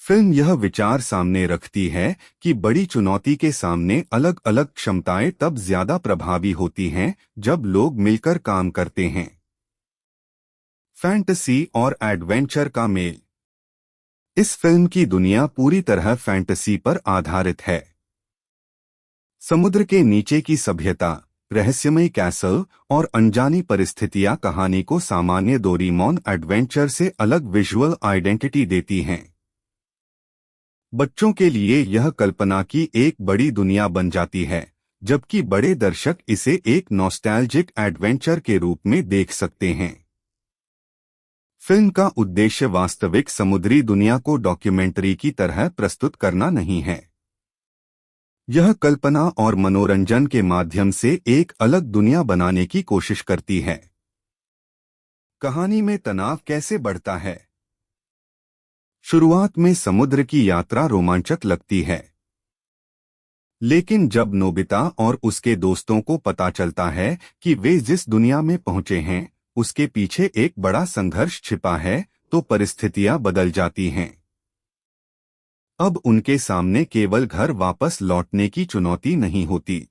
फिल्म यह विचार सामने रखती है कि बड़ी चुनौती के सामने अलग अलग क्षमताएं तब ज्यादा प्रभावी होती हैं जब लोग मिलकर काम करते हैं। फैंटेसी और एडवेंचर का मेल। इस फिल्म की दुनिया पूरी तरह फैंटेसी पर आधारित है। समुद्र के नीचे की सभ्यता, रहस्यमय कैसल और अनजानी परिस्थितियां कहानी को सामान्य डोरेमोन एडवेंचर से अलग विजुअल आइडेंटिटी देती हैं। बच्चों के लिए यह कल्पना की एक बड़ी दुनिया बन जाती है, जबकि बड़े दर्शक इसे एक नॉस्टैल्जिक एडवेंचर के रूप में देख सकते हैं। फिल्म का उद्देश्य वास्तविक समुद्री दुनिया को डॉक्यूमेंट्री की तरह प्रस्तुत करना नहीं है। यह कल्पना और मनोरंजन के माध्यम से एक अलग दुनिया बनाने की कोशिश करती है। कहानी में तनाव कैसे बढ़ता है? शुरुआत में समुद्र की यात्रा रोमांचक लगती है, लेकिन जब नोबिता और उसके दोस्तों को पता चलता है कि वे जिस दुनिया में पहुंचे हैं उसके पीछे एक बड़ा संघर्ष छिपा है, तो परिस्थितियां बदल जाती हैं। अब उनके सामने केवल घर वापस लौटने की चुनौती नहीं होती।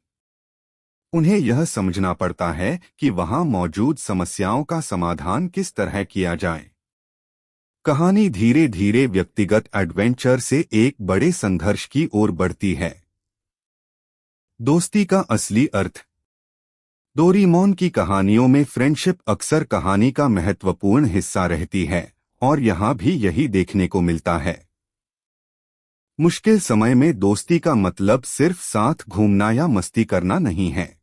उन्हें यह समझना पड़ता है कि वहां मौजूद समस्याओं का समाधान किस तरह किया जाए। कहानी धीरे धीरे व्यक्तिगत एडवेंचर से एक बड़े संघर्ष की ओर बढ़ती है। दोस्ती का असली अर्थ। डोरेमोन की कहानियों में फ्रेंडशिप अक्सर कहानी का महत्वपूर्ण हिस्सा रहती है और यहाँ भी यही देखने को मिलता है। मुश्किल समय में दोस्ती का मतलब सिर्फ साथ घूमना या मस्ती करना नहीं है।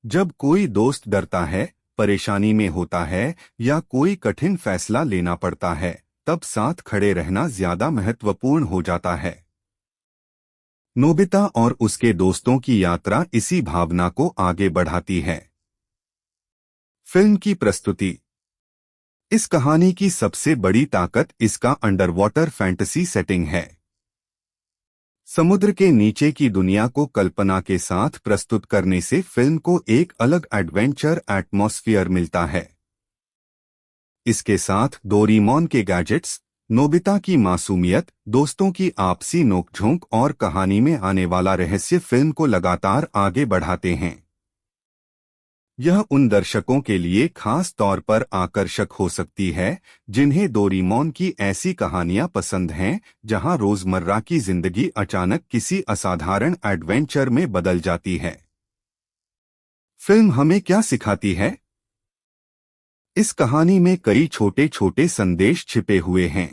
जब कोई दोस्त डरता है, परेशानी में होता है या कोई कठिन फैसला लेना पड़ता है, तब साथ खड़े रहना ज्यादा महत्वपूर्ण हो जाता है। नोबिता और उसके दोस्तों की यात्रा इसी भावना को आगे बढ़ाती है। फिल्म की प्रस्तुति। इस कहानी की सबसे बड़ी ताकत इसका अंडरवाटर फैंटेसी सेटिंग है। समुद्र के नीचे की दुनिया को कल्पना के साथ प्रस्तुत करने से फिल्म को एक अलग एडवेंचर एटमॉस्फेयर मिलता है। इसके साथ डोरेमोन के गैजेट्स, नोबिता की मासूमियत, दोस्तों की आपसी नोकझोंक और कहानी में आने वाला रहस्य फिल्म को लगातार आगे बढ़ाते हैं। यह उन दर्शकों के लिए खास तौर पर आकर्षक हो सकती है जिन्हें डोरेमोन की ऐसी कहानियां पसंद हैं जहां रोजमर्रा की जिंदगी अचानक किसी असाधारण एडवेंचर में बदल जाती है। फिल्म हमें क्या सिखाती है? इस कहानी में कई छोटे छोटे संदेश छिपे हुए हैं।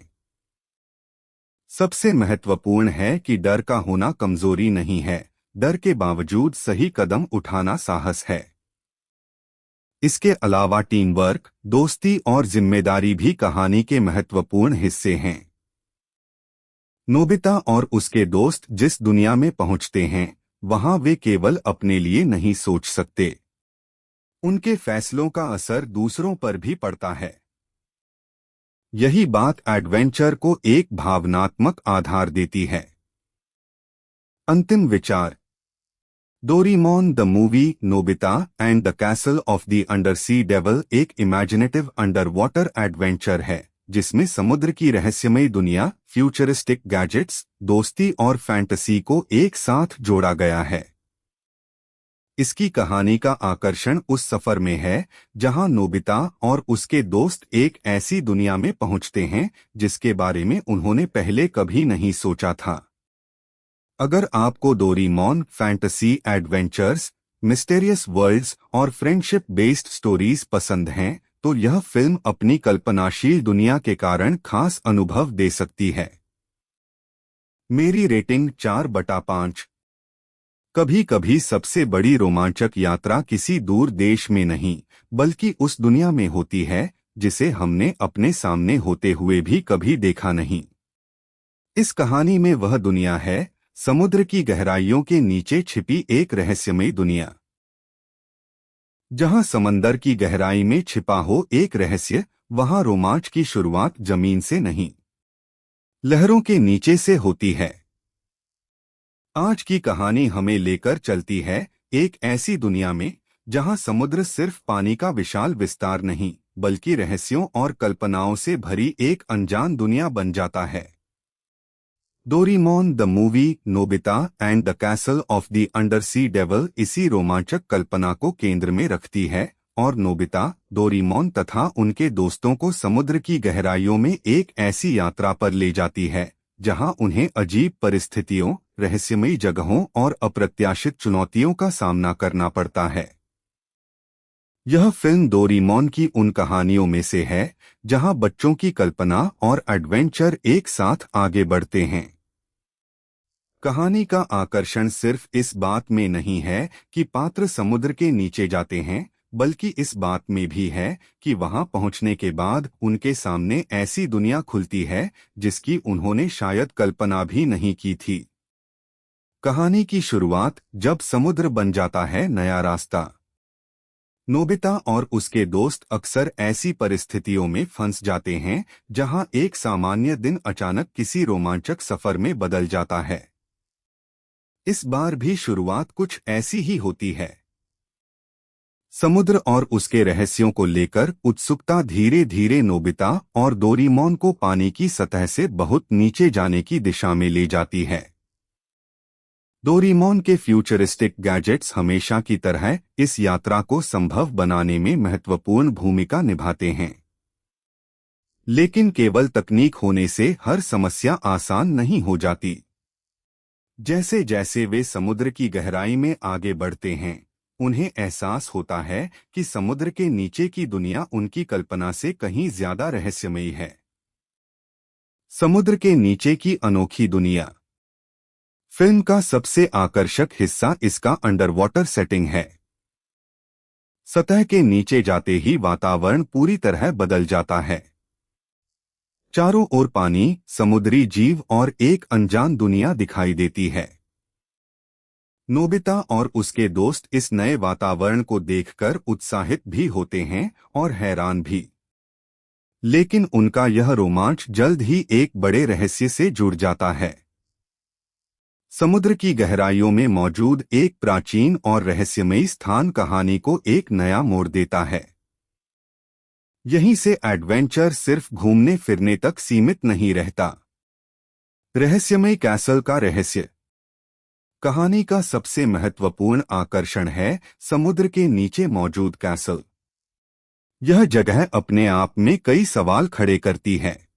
सबसे महत्वपूर्ण है कि डर का होना कमजोरी नहीं है, डर के बावजूद सही कदम उठाना साहस है। इसके अलावा टीम वर्क, दोस्ती और जिम्मेदारी भी कहानी के महत्वपूर्ण हिस्से हैं। नोबिता और उसके दोस्त जिस दुनिया में पहुंचते हैं वहां वे केवल अपने लिए नहीं सोच सकते। उनके फैसलों का असर दूसरों पर भी पड़ता है। यही बात एडवेंचर को एक भावनात्मक आधार देती है। अंतिम विचार। Doraemon the movie Nobita and the castle of the undersea devil एक इमेजिनेटिव अंडर वाटर एडवेंचर है जिसमें समुद्र की रहस्यमयी दुनिया, फ्यूचरिस्टिक गैजेट्स, दोस्ती और फैंटेसी को एक साथ जोड़ा गया है। इसकी कहानी का आकर्षण उस सफर में है जहां नोबिता और उसके दोस्त एक ऐसी दुनिया में पहुंचते हैं जिसके बारे में उन्होंने पहले कभी नहीं सोचा था। अगर आपको Doraemon fantasy adventures, mysterious worlds और फ्रेंडशिप बेस्ड स्टोरीज पसंद हैं तो यह फिल्म अपनी कल्पनाशील दुनिया के कारण खास अनुभव दे सकती है। मेरी रेटिंग 4/5। कभी कभी सबसे बड़ी रोमांचक यात्रा किसी दूर देश में नहीं बल्कि उस दुनिया में होती है जिसे हमने अपने सामने होते हुए भी कभी देखा नहीं। इस कहानी में वह दुनिया है समुद्र की गहराइयों के नीचे छिपी एक रहस्यमयी दुनिया। जहां समंदर की गहराई में छिपा हो एक रहस्य, वहां रोमांच की शुरुआत जमीन से नहीं, लहरों के नीचे से होती है। आज की कहानी हमें लेकर चलती है एक ऐसी दुनिया में जहां समुद्र सिर्फ पानी का विशाल विस्तार नहीं बल्कि रहस्यों और कल्पनाओं से भरी एक अनजान दुनिया बन जाता है। Doraemon the movie Nobita and the castle of the undersea devil इसी रोमांचक कल्पना को केंद्र में रखती है और नोबिता, डोरेमोन तथा उनके दोस्तों को समुद्र की गहराइयों में एक ऐसी यात्रा पर ले जाती है जहां उन्हें अजीब परिस्थितियों, रहस्यमयी जगहों और अप्रत्याशित चुनौतियों का सामना करना पड़ता है। यह फिल्म डोरेमोन की उन कहानियों में से है जहां बच्चों की कल्पना और एडवेंचर एक साथ आगे बढ़ते हैं। कहानी का आकर्षण सिर्फ इस बात में नहीं है कि पात्र समुद्र के नीचे जाते हैं बल्कि इस बात में भी है कि वहां पहुंचने के बाद उनके सामने ऐसी दुनिया खुलती है जिसकी उन्होंने शायद कल्पना भी नहीं की थी। कहानी की शुरुआत जब समुद्र बन जाता है नया रास्ता। नोबिता और उसके दोस्त अक्सर ऐसी परिस्थितियों में फंस जाते हैं जहां एक सामान्य दिन अचानक किसी रोमांचक सफर में बदल जाता है। इस बार भी शुरुआत कुछ ऐसी ही होती है। समुद्र और उसके रहस्यों को लेकर उत्सुकता धीरे धीरे नोबिता और डोरेमोन को पानी की सतह से बहुत नीचे जाने की दिशा में ले जाती है। डोरेमोन के फ्यूचरिस्टिक गैजेट्स हमेशा की तरह इस यात्रा को संभव बनाने में महत्वपूर्ण भूमिका निभाते हैं। लेकिन केवल तकनीक होने से हर समस्या आसान नहीं हो जाती। जैसे जैसे वे समुद्र की गहराई में आगे बढ़ते हैं, उन्हें एहसास होता है कि समुद्र के नीचे की दुनिया उनकी कल्पना से कहीं ज्यादा रहस्यमयी है। समुद्र के नीचे की अनोखी दुनिया। फिल्म का सबसे आकर्षक हिस्सा इसका अंडरवाटर सेटिंग है। सतह के नीचे जाते ही वातावरण पूरी तरह बदल जाता है। चारों ओर पानी, समुद्री जीव और एक अनजान दुनिया दिखाई देती है। नोबिता और उसके दोस्त इस नए वातावरण को देखकर उत्साहित भी होते हैं और हैरान भी। लेकिन उनका यह रोमांच जल्द ही एक बड़े रहस्य से जुड़ जाता है। समुद्र की गहराइयों में मौजूद एक प्राचीन और रहस्यमयी स्थान कहानी को एक नया मोड़ देता है। यहीं से एडवेंचर सिर्फ घूमने फिरने तक सीमित नहीं रहता। रहस्यमय कैसल का रहस्य। कहानी का सबसे महत्वपूर्ण आकर्षण है समुद्र के नीचे मौजूद कैसल। यह जगह अपने आप में कई सवाल खड़े करती है।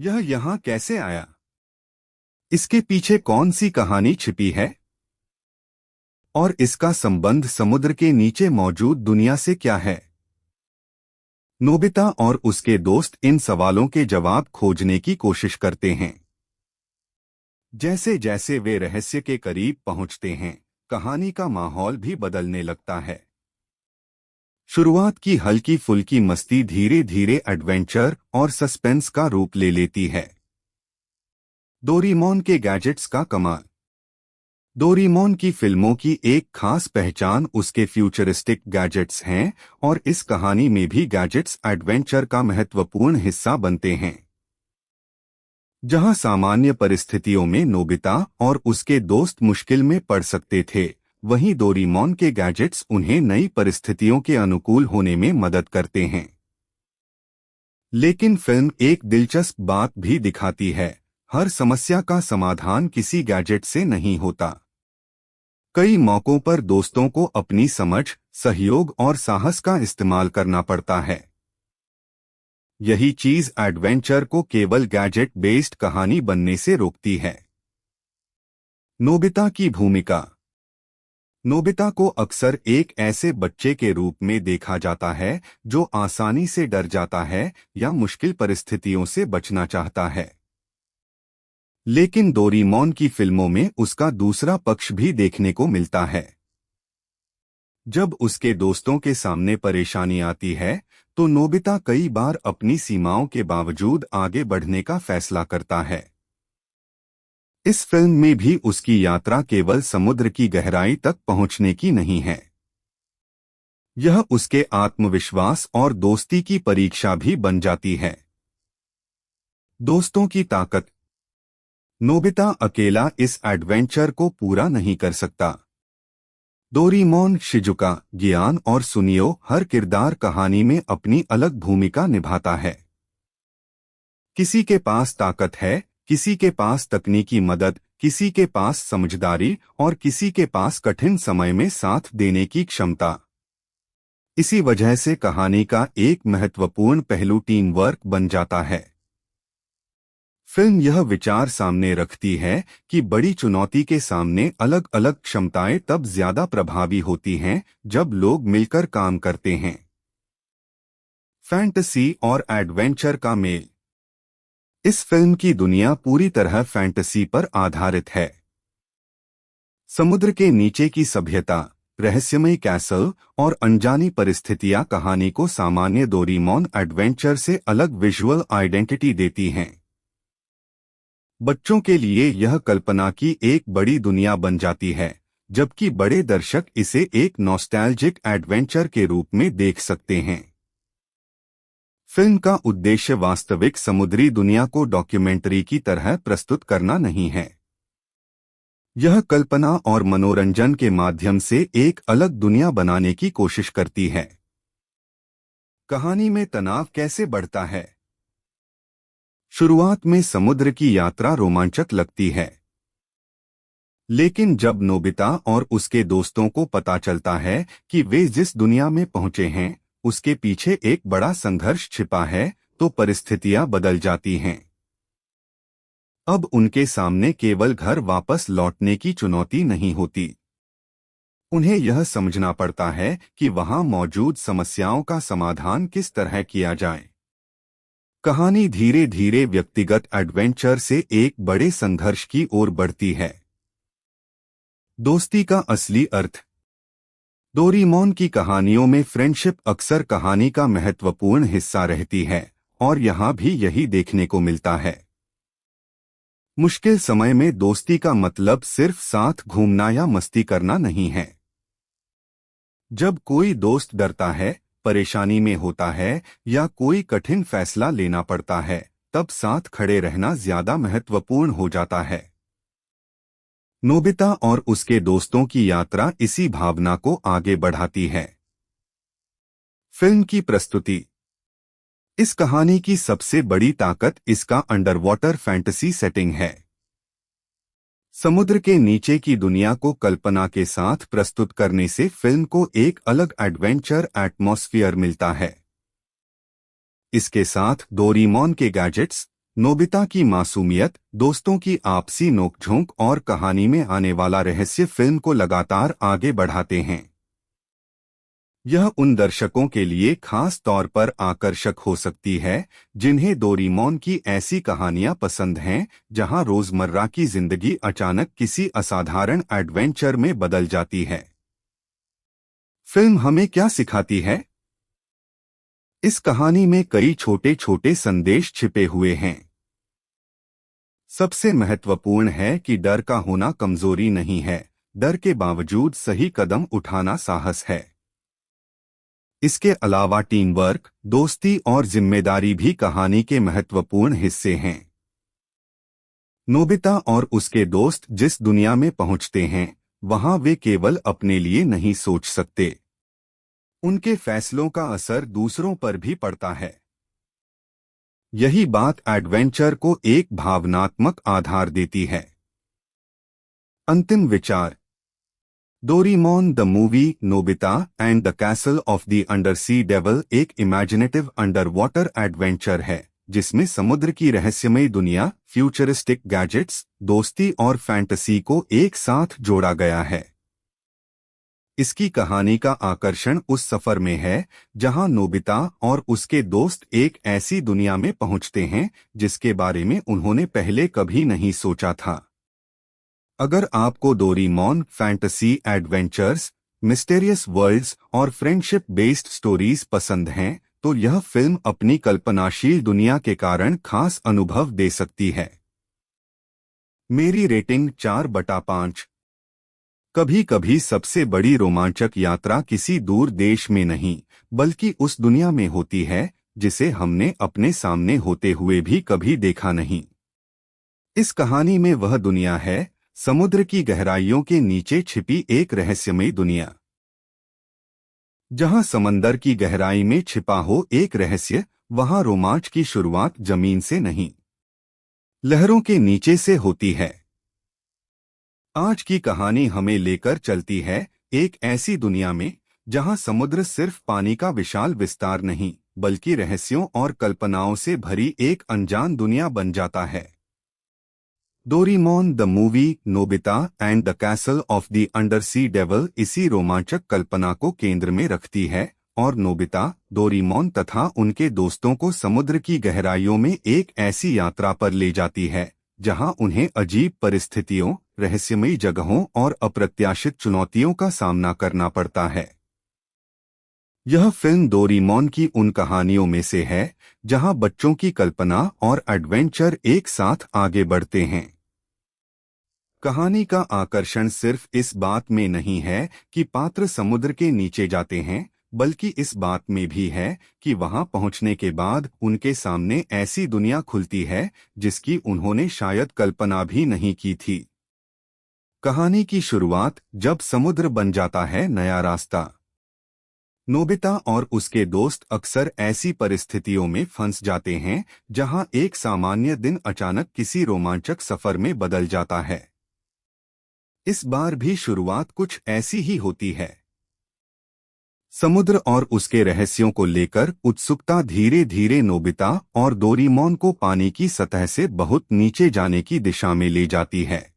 यह यहाँ कैसे आया? इसके पीछे कौन सी कहानी छिपी है? और इसका संबंध समुद्र के नीचे मौजूद दुनिया से क्या है? नोबिता और उसके दोस्त इन सवालों के जवाब खोजने की कोशिश करते हैं। जैसे जैसे वे रहस्य के करीब पहुंचते हैं, कहानी का माहौल भी बदलने लगता है। शुरुआत की हल्की फुल्की मस्ती धीरे धीरे एडवेंचर और सस्पेंस का रूप ले लेती है। डोरेमोन के गैजेट्स का कमाल। डोरेमोन की फिल्मों की एक खास पहचान उसके फ्यूचरिस्टिक गैजेट्स हैं और इस कहानी में भी गैजेट्स एडवेंचर का महत्वपूर्ण हिस्सा बनते हैं। जहां सामान्य परिस्थितियों में नोबिता और उसके दोस्त मुश्किल में पड़ सकते थे, वहीं डोरेमोन के गैजेट्स उन्हें नई परिस्थितियों के अनुकूल होने में मदद करते हैं। लेकिन फिल्म एक दिलचस्प बात भी दिखाती है। हर समस्या का समाधान किसी गैजेट से नहीं होता। कई मौकों पर दोस्तों को अपनी समझ, सहयोग और साहस का इस्तेमाल करना पड़ता है। यही चीज एडवेंचर को केवल गैजेट बेस्ड कहानी बनने से रोकती है। नोबिता की भूमिका। नोबिता को अक्सर एक ऐसे बच्चे के रूप में देखा जाता है जो आसानी से डर जाता है या मुश्किल परिस्थितियों से बचना चाहता है। लेकिन डोरेमोन की फिल्मों में उसका दूसरा पक्ष भी देखने को मिलता है। जब उसके दोस्तों के सामने परेशानी आती है, तो नोबिता कई बार अपनी सीमाओं के बावजूद आगे बढ़ने का फैसला करता है। इस फिल्म में भी उसकी यात्रा केवल समुद्र की गहराई तक पहुंचने की नहीं है। यह उसके आत्मविश्वास और दोस्ती की परीक्षा भी बन जाती है। दोस्तों की ताकत। नोबिता अकेला इस एडवेंचर को पूरा नहीं कर सकता। डोरेमोन, शिजुका, गियान और सुनियो हर किरदार कहानी में अपनी अलग भूमिका निभाता है। किसी के पास ताकत है, किसी के पास तकनीकी मदद, किसी के पास समझदारी और किसी के पास कठिन समय में साथ देने की क्षमता। इसी वजह से कहानी का एक महत्वपूर्ण पहलू टीम वर्क बन जाता है। फिल्म यह विचार सामने रखती है कि बड़ी चुनौती के सामने अलग अलग क्षमताएं तब ज्यादा प्रभावी होती हैं जब लोग मिलकर काम करते हैं। फैंटेसी और एडवेंचर का मेल। इस फिल्म की दुनिया पूरी तरह फैंटेसी पर आधारित है। समुद्र के नीचे की सभ्यता, रहस्यमय कैसल और अनजानी परिस्थितियां कहानी को सामान्य डोरेमोन एडवेंचर से अलग विजुअल आइडेंटिटी देती हैं। बच्चों के लिए यह कल्पना की एक बड़ी दुनिया बन जाती है, जबकि बड़े दर्शक इसे एक नॉस्टैल्जिक एडवेंचर के रूप में देख सकते हैं। फिल्म का उद्देश्य वास्तविक समुद्री दुनिया को डॉक्यूमेंट्री की तरह प्रस्तुत करना नहीं है। यह कल्पना और मनोरंजन के माध्यम से एक अलग दुनिया बनाने की कोशिश करती है। कहानी में तनाव कैसे बढ़ता है? शुरुआत में समुद्र की यात्रा रोमांचक लगती है, लेकिन जब नोबिता और उसके दोस्तों को पता चलता है कि वे जिस दुनिया में पहुंचे हैं उसके पीछे एक बड़ा संघर्ष छिपा है, तो परिस्थितियां बदल जाती हैं। अब उनके सामने केवल घर वापस लौटने की चुनौती नहीं होती। उन्हें यह समझना पड़ता है कि वहां मौजूद समस्याओं का समाधान किस तरह किया जाए। कहानी धीरे धीरे व्यक्तिगत एडवेंचर से एक बड़े संघर्ष की ओर बढ़ती है। दोस्ती का असली अर्थ। डोरेमोन की कहानियों में फ्रेंडशिप अक्सर कहानी का महत्वपूर्ण हिस्सा रहती है और यहाँ भी यही देखने को मिलता है। मुश्किल समय में दोस्ती का मतलब सिर्फ साथ घूमना या मस्ती करना नहीं है। जब कोई दोस्त डरता है, परेशानी में होता है या कोई कठिन फैसला लेना पड़ता है, तब साथ खड़े रहना ज्यादा महत्वपूर्ण हो जाता है। नोबिता और उसके दोस्तों की यात्रा इसी भावना को आगे बढ़ाती है। फिल्म की प्रस्तुति। इस कहानी की सबसे बड़ी ताकत इसका अंडर वाटर फैंटेसी सेटिंग है। समुद्र के नीचे की दुनिया को कल्पना के साथ प्रस्तुत करने से फिल्म को एक अलग एडवेंचर एटमॉस्फेयर मिलता है। इसके साथ डोरेमोन के गैजेट्स, नोबिता की मासूमियत, दोस्तों की आपसी नोकझोंक और कहानी में आने वाला रहस्य फिल्म को लगातार आगे बढ़ाते हैं। यह उन दर्शकों के लिए खास तौर पर आकर्षक हो सकती है जिन्हें डोरेमोन की ऐसी कहानियां पसंद हैं जहां रोजमर्रा की जिंदगी अचानक किसी असाधारण एडवेंचर में बदल जाती है। फिल्म हमें क्या सिखाती है? इस कहानी में कई छोटे छोटे संदेश छिपे हुए हैं। सबसे महत्वपूर्ण है कि डर का होना कमजोरी नहीं है, डर के बावजूद सही कदम उठाना साहस है। इसके अलावा टीम वर्क, दोस्ती और जिम्मेदारी भी कहानी के महत्वपूर्ण हिस्से हैं। नोबिता और उसके दोस्त जिस दुनिया में पहुंचते हैं, वहां वे केवल अपने लिए नहीं सोच सकते। उनके फैसलों का असर दूसरों पर भी पड़ता है। यही बात एडवेंचर को एक भावनात्मक आधार देती है। अंतिम विचार। Doraemon the movie Nobita and the castle of the undersea devil एक इमेजिनेटिव अंडर वाटर एडवेंचर है जिसमें समुद्र की रहस्यमयी दुनिया, फ्यूचरिस्टिक गैजेट्स, दोस्ती और फैंटेसी को एक साथ जोड़ा गया है। इसकी कहानी का आकर्षण उस सफर में है जहां नोबिता और उसके दोस्त एक ऐसी दुनिया में पहुंचते हैं जिसके बारे में उन्होंने पहले कभी नहीं सोचा था। अगर आपको Doraemon fantasy adventures, mysterious worlds और फ्रेंडशिप बेस्ड स्टोरीज पसंद हैं, तो यह फिल्म अपनी कल्पनाशील दुनिया के कारण खास अनुभव दे सकती है। मेरी रेटिंग 4/5। कभी कभी सबसे बड़ी रोमांचक यात्रा किसी दूर देश में नहीं, बल्कि उस दुनिया में होती है जिसे हमने अपने सामने होते हुए भी कभी देखा नहीं। इस कहानी में वह दुनिया है, समुद्र की गहराइयों के नीचे छिपी एक रहस्यमयी दुनिया। जहां समंदर की गहराई में छिपा हो एक रहस्य, वहां रोमांच की शुरुआत जमीन से नहीं, लहरों के नीचे से होती है। आज की कहानी हमें लेकर चलती है एक ऐसी दुनिया में जहां समुद्र सिर्फ पानी का विशाल विस्तार नहीं, बल्कि रहस्यों और कल्पनाओं से भरी एक अनजान दुनिया बन जाता है। Doraemon the movie Nobita and the castle of the undersea devil इसी रोमांचक कल्पना को केंद्र में रखती है और नोबिता, डोरेमोन तथा उनके दोस्तों को समुद्र की गहराइयों में एक ऐसी यात्रा पर ले जाती है जहां उन्हें अजीब परिस्थितियों, रहस्यमयी जगहों और अप्रत्याशित चुनौतियों का सामना करना पड़ता है। यह फिल्म डोरेमोन की उन कहानियों में से है जहां बच्चों की कल्पना और एडवेंचर एक साथ आगे बढ़ते हैं। कहानी का आकर्षण सिर्फ इस बात में नहीं है कि पात्र समुद्र के नीचे जाते हैं, बल्कि इस बात में भी है कि वहां पहुंचने के बाद उनके सामने ऐसी दुनिया खुलती है जिसकी उन्होंने शायद कल्पना भी नहीं की थी। कहानी की शुरुआत जब समुद्र बन जाता है नया रास्ता। नोबिता और उसके दोस्त अक्सर ऐसी परिस्थितियों में फंस जाते हैं जहां एक सामान्य दिन अचानक किसी रोमांचक सफर में बदल जाता है। इस बार भी शुरुआत कुछ ऐसी ही होती है। समुद्र और उसके रहस्यों को लेकर उत्सुकता धीरे धीरे नोबिता और डोरेमोन को पानी की सतह से बहुत नीचे जाने की दिशा में ले जाती है।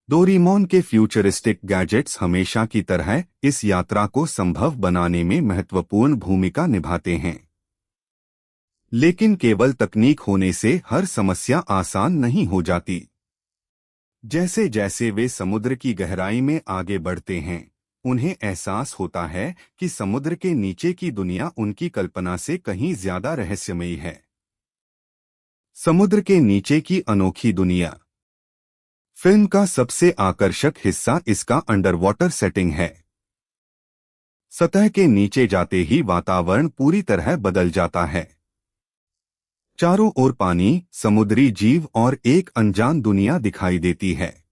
डोरेमोन के फ्यूचरिस्टिक गैजेट्स हमेशा की तरह इस यात्रा को संभव बनाने में महत्वपूर्ण भूमिका निभाते हैं। लेकिन केवल तकनीक होने से हर समस्या आसान नहीं हो जाती। जैसे जैसे वे समुद्र की गहराई में आगे बढ़ते हैं, उन्हें एहसास होता है कि समुद्र के नीचे की दुनिया उनकी कल्पना से कहीं ज्यादा रहस्यमयी है। समुद्र के नीचे की अनोखी दुनिया। फिल्म का सबसे आकर्षक हिस्सा इसका अंडर वाटर सेटिंग है। सतह के नीचे जाते ही वातावरण पूरी तरह बदल जाता है। चारों ओर पानी, समुद्री जीव और एक अनजान दुनिया दिखाई देती है।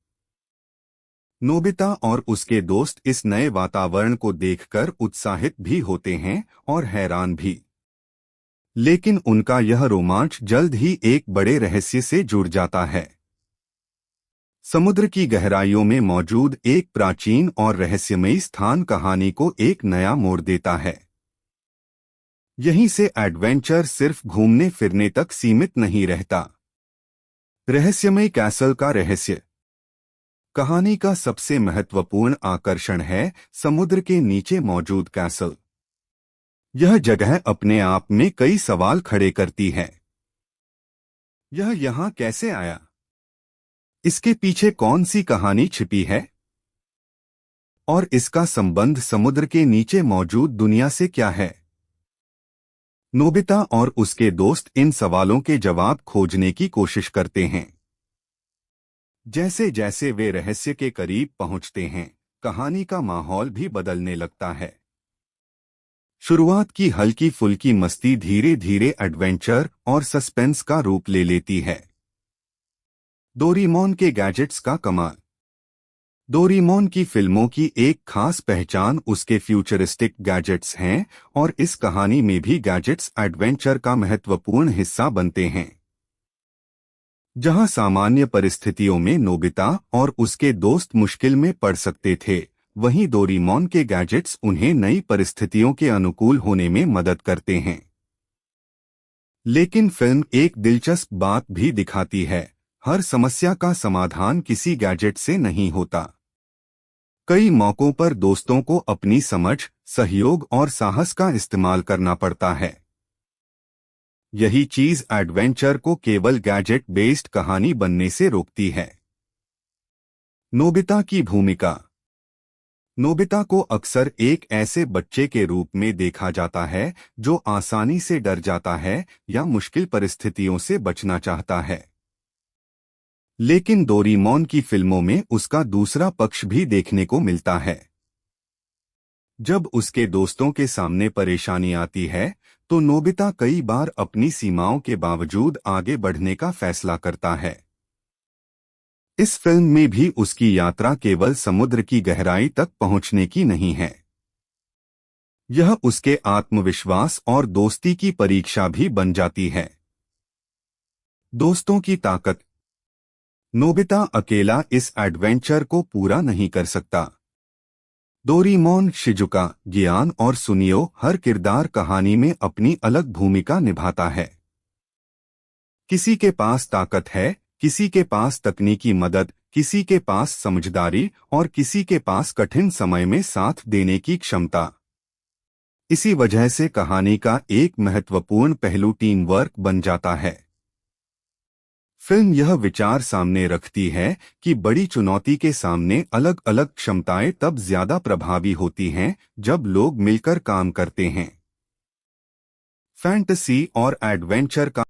नोबिता और उसके दोस्त इस नए वातावरण को देखकर उत्साहित भी होते हैं और हैरान भी। लेकिन उनका यह रोमांच जल्द ही एक बड़े रहस्य से जुड़ जाता है। समुद्र की गहराइयों में मौजूद एक प्राचीन और रहस्यमयी स्थान कहानी को एक नया मोड़ देता है। यहीं से एडवेंचर सिर्फ घूमने फिरने तक सीमित नहीं रहता। रहस्यमय कैसल का रहस्य। कहानी का सबसे महत्वपूर्ण आकर्षण है समुद्र के नीचे मौजूद कैसल। यह जगह अपने आप में कई सवाल खड़े करती है। यह यहाँ कैसे आया? इसके पीछे कौन सी कहानी छिपी है? और इसका संबंध समुद्र के नीचे मौजूद दुनिया से क्या है? नोबिता और उसके दोस्त इन सवालों के जवाब खोजने की कोशिश करते हैं। जैसे जैसे वे रहस्य के करीब पहुंचते हैं, कहानी का माहौल भी बदलने लगता है। शुरुआत की हल्की फुल्की मस्ती धीरे धीरे एडवेंचर और सस्पेंस का रूप ले लेती है। डोरेमोन के गैजेट्स का कमाल। डोरेमोन की फिल्मों की एक खास पहचान उसके फ्यूचरिस्टिक गैजेट्स हैं और इस कहानी में भी गैजेट्स एडवेंचर का महत्वपूर्ण हिस्सा बनते हैं। जहां सामान्य परिस्थितियों में नोबिता और उसके दोस्त मुश्किल में पड़ सकते थे, वहीं डोरेमोन के गैजेट्स उन्हें नई परिस्थितियों के अनुकूल होने में मदद करते हैं। लेकिन फिल्म एक दिलचस्प बात भी दिखाती है। हर समस्या का समाधान किसी गैजेट से नहीं होता। कई मौकों पर दोस्तों को अपनी समझ, सहयोग और साहस का इस्तेमाल करना पड़ता है। यही चीज एडवेंचर को केवल गैजेट बेस्ड कहानी बनने से रोकती है। नोबिता की भूमिका। नोबिता को अक्सर एक ऐसे बच्चे के रूप में देखा जाता है जो आसानी से डर जाता है या मुश्किल परिस्थितियों से बचना चाहता है। लेकिन डोरेमोन की फिल्मों में उसका दूसरा पक्ष भी देखने को मिलता है। जब उसके दोस्तों के सामने परेशानी आती है, तो नोबिता कई बार अपनी सीमाओं के बावजूद आगे बढ़ने का फैसला करता है। इस फिल्म में भी उसकी यात्रा केवल समुद्र की गहराई तक पहुंचने की नहीं है। यह उसके आत्मविश्वास और दोस्ती की परीक्षा भी बन जाती है। दोस्तों की ताकत। नोबिता अकेला इस एडवेंचर को पूरा नहीं कर सकता। डोरेमोन, शिजुका, गियान और सुनियो हर किरदार कहानी में अपनी अलग भूमिका निभाता है। किसी के पास ताकत है, किसी के पास तकनीकी मदद, किसी के पास समझदारी और किसी के पास कठिन समय में साथ देने की क्षमता। इसी वजह से कहानी का एक महत्वपूर्ण पहलू टीम वर्क बन जाता है। फिल्म यह विचार सामने रखती है कि बड़ी चुनौती के सामने अलग अलग क्षमताएं तब ज्यादा प्रभावी होती हैं जब लोग मिलकर काम करते हैं। फैंटेसी और एडवेंचर का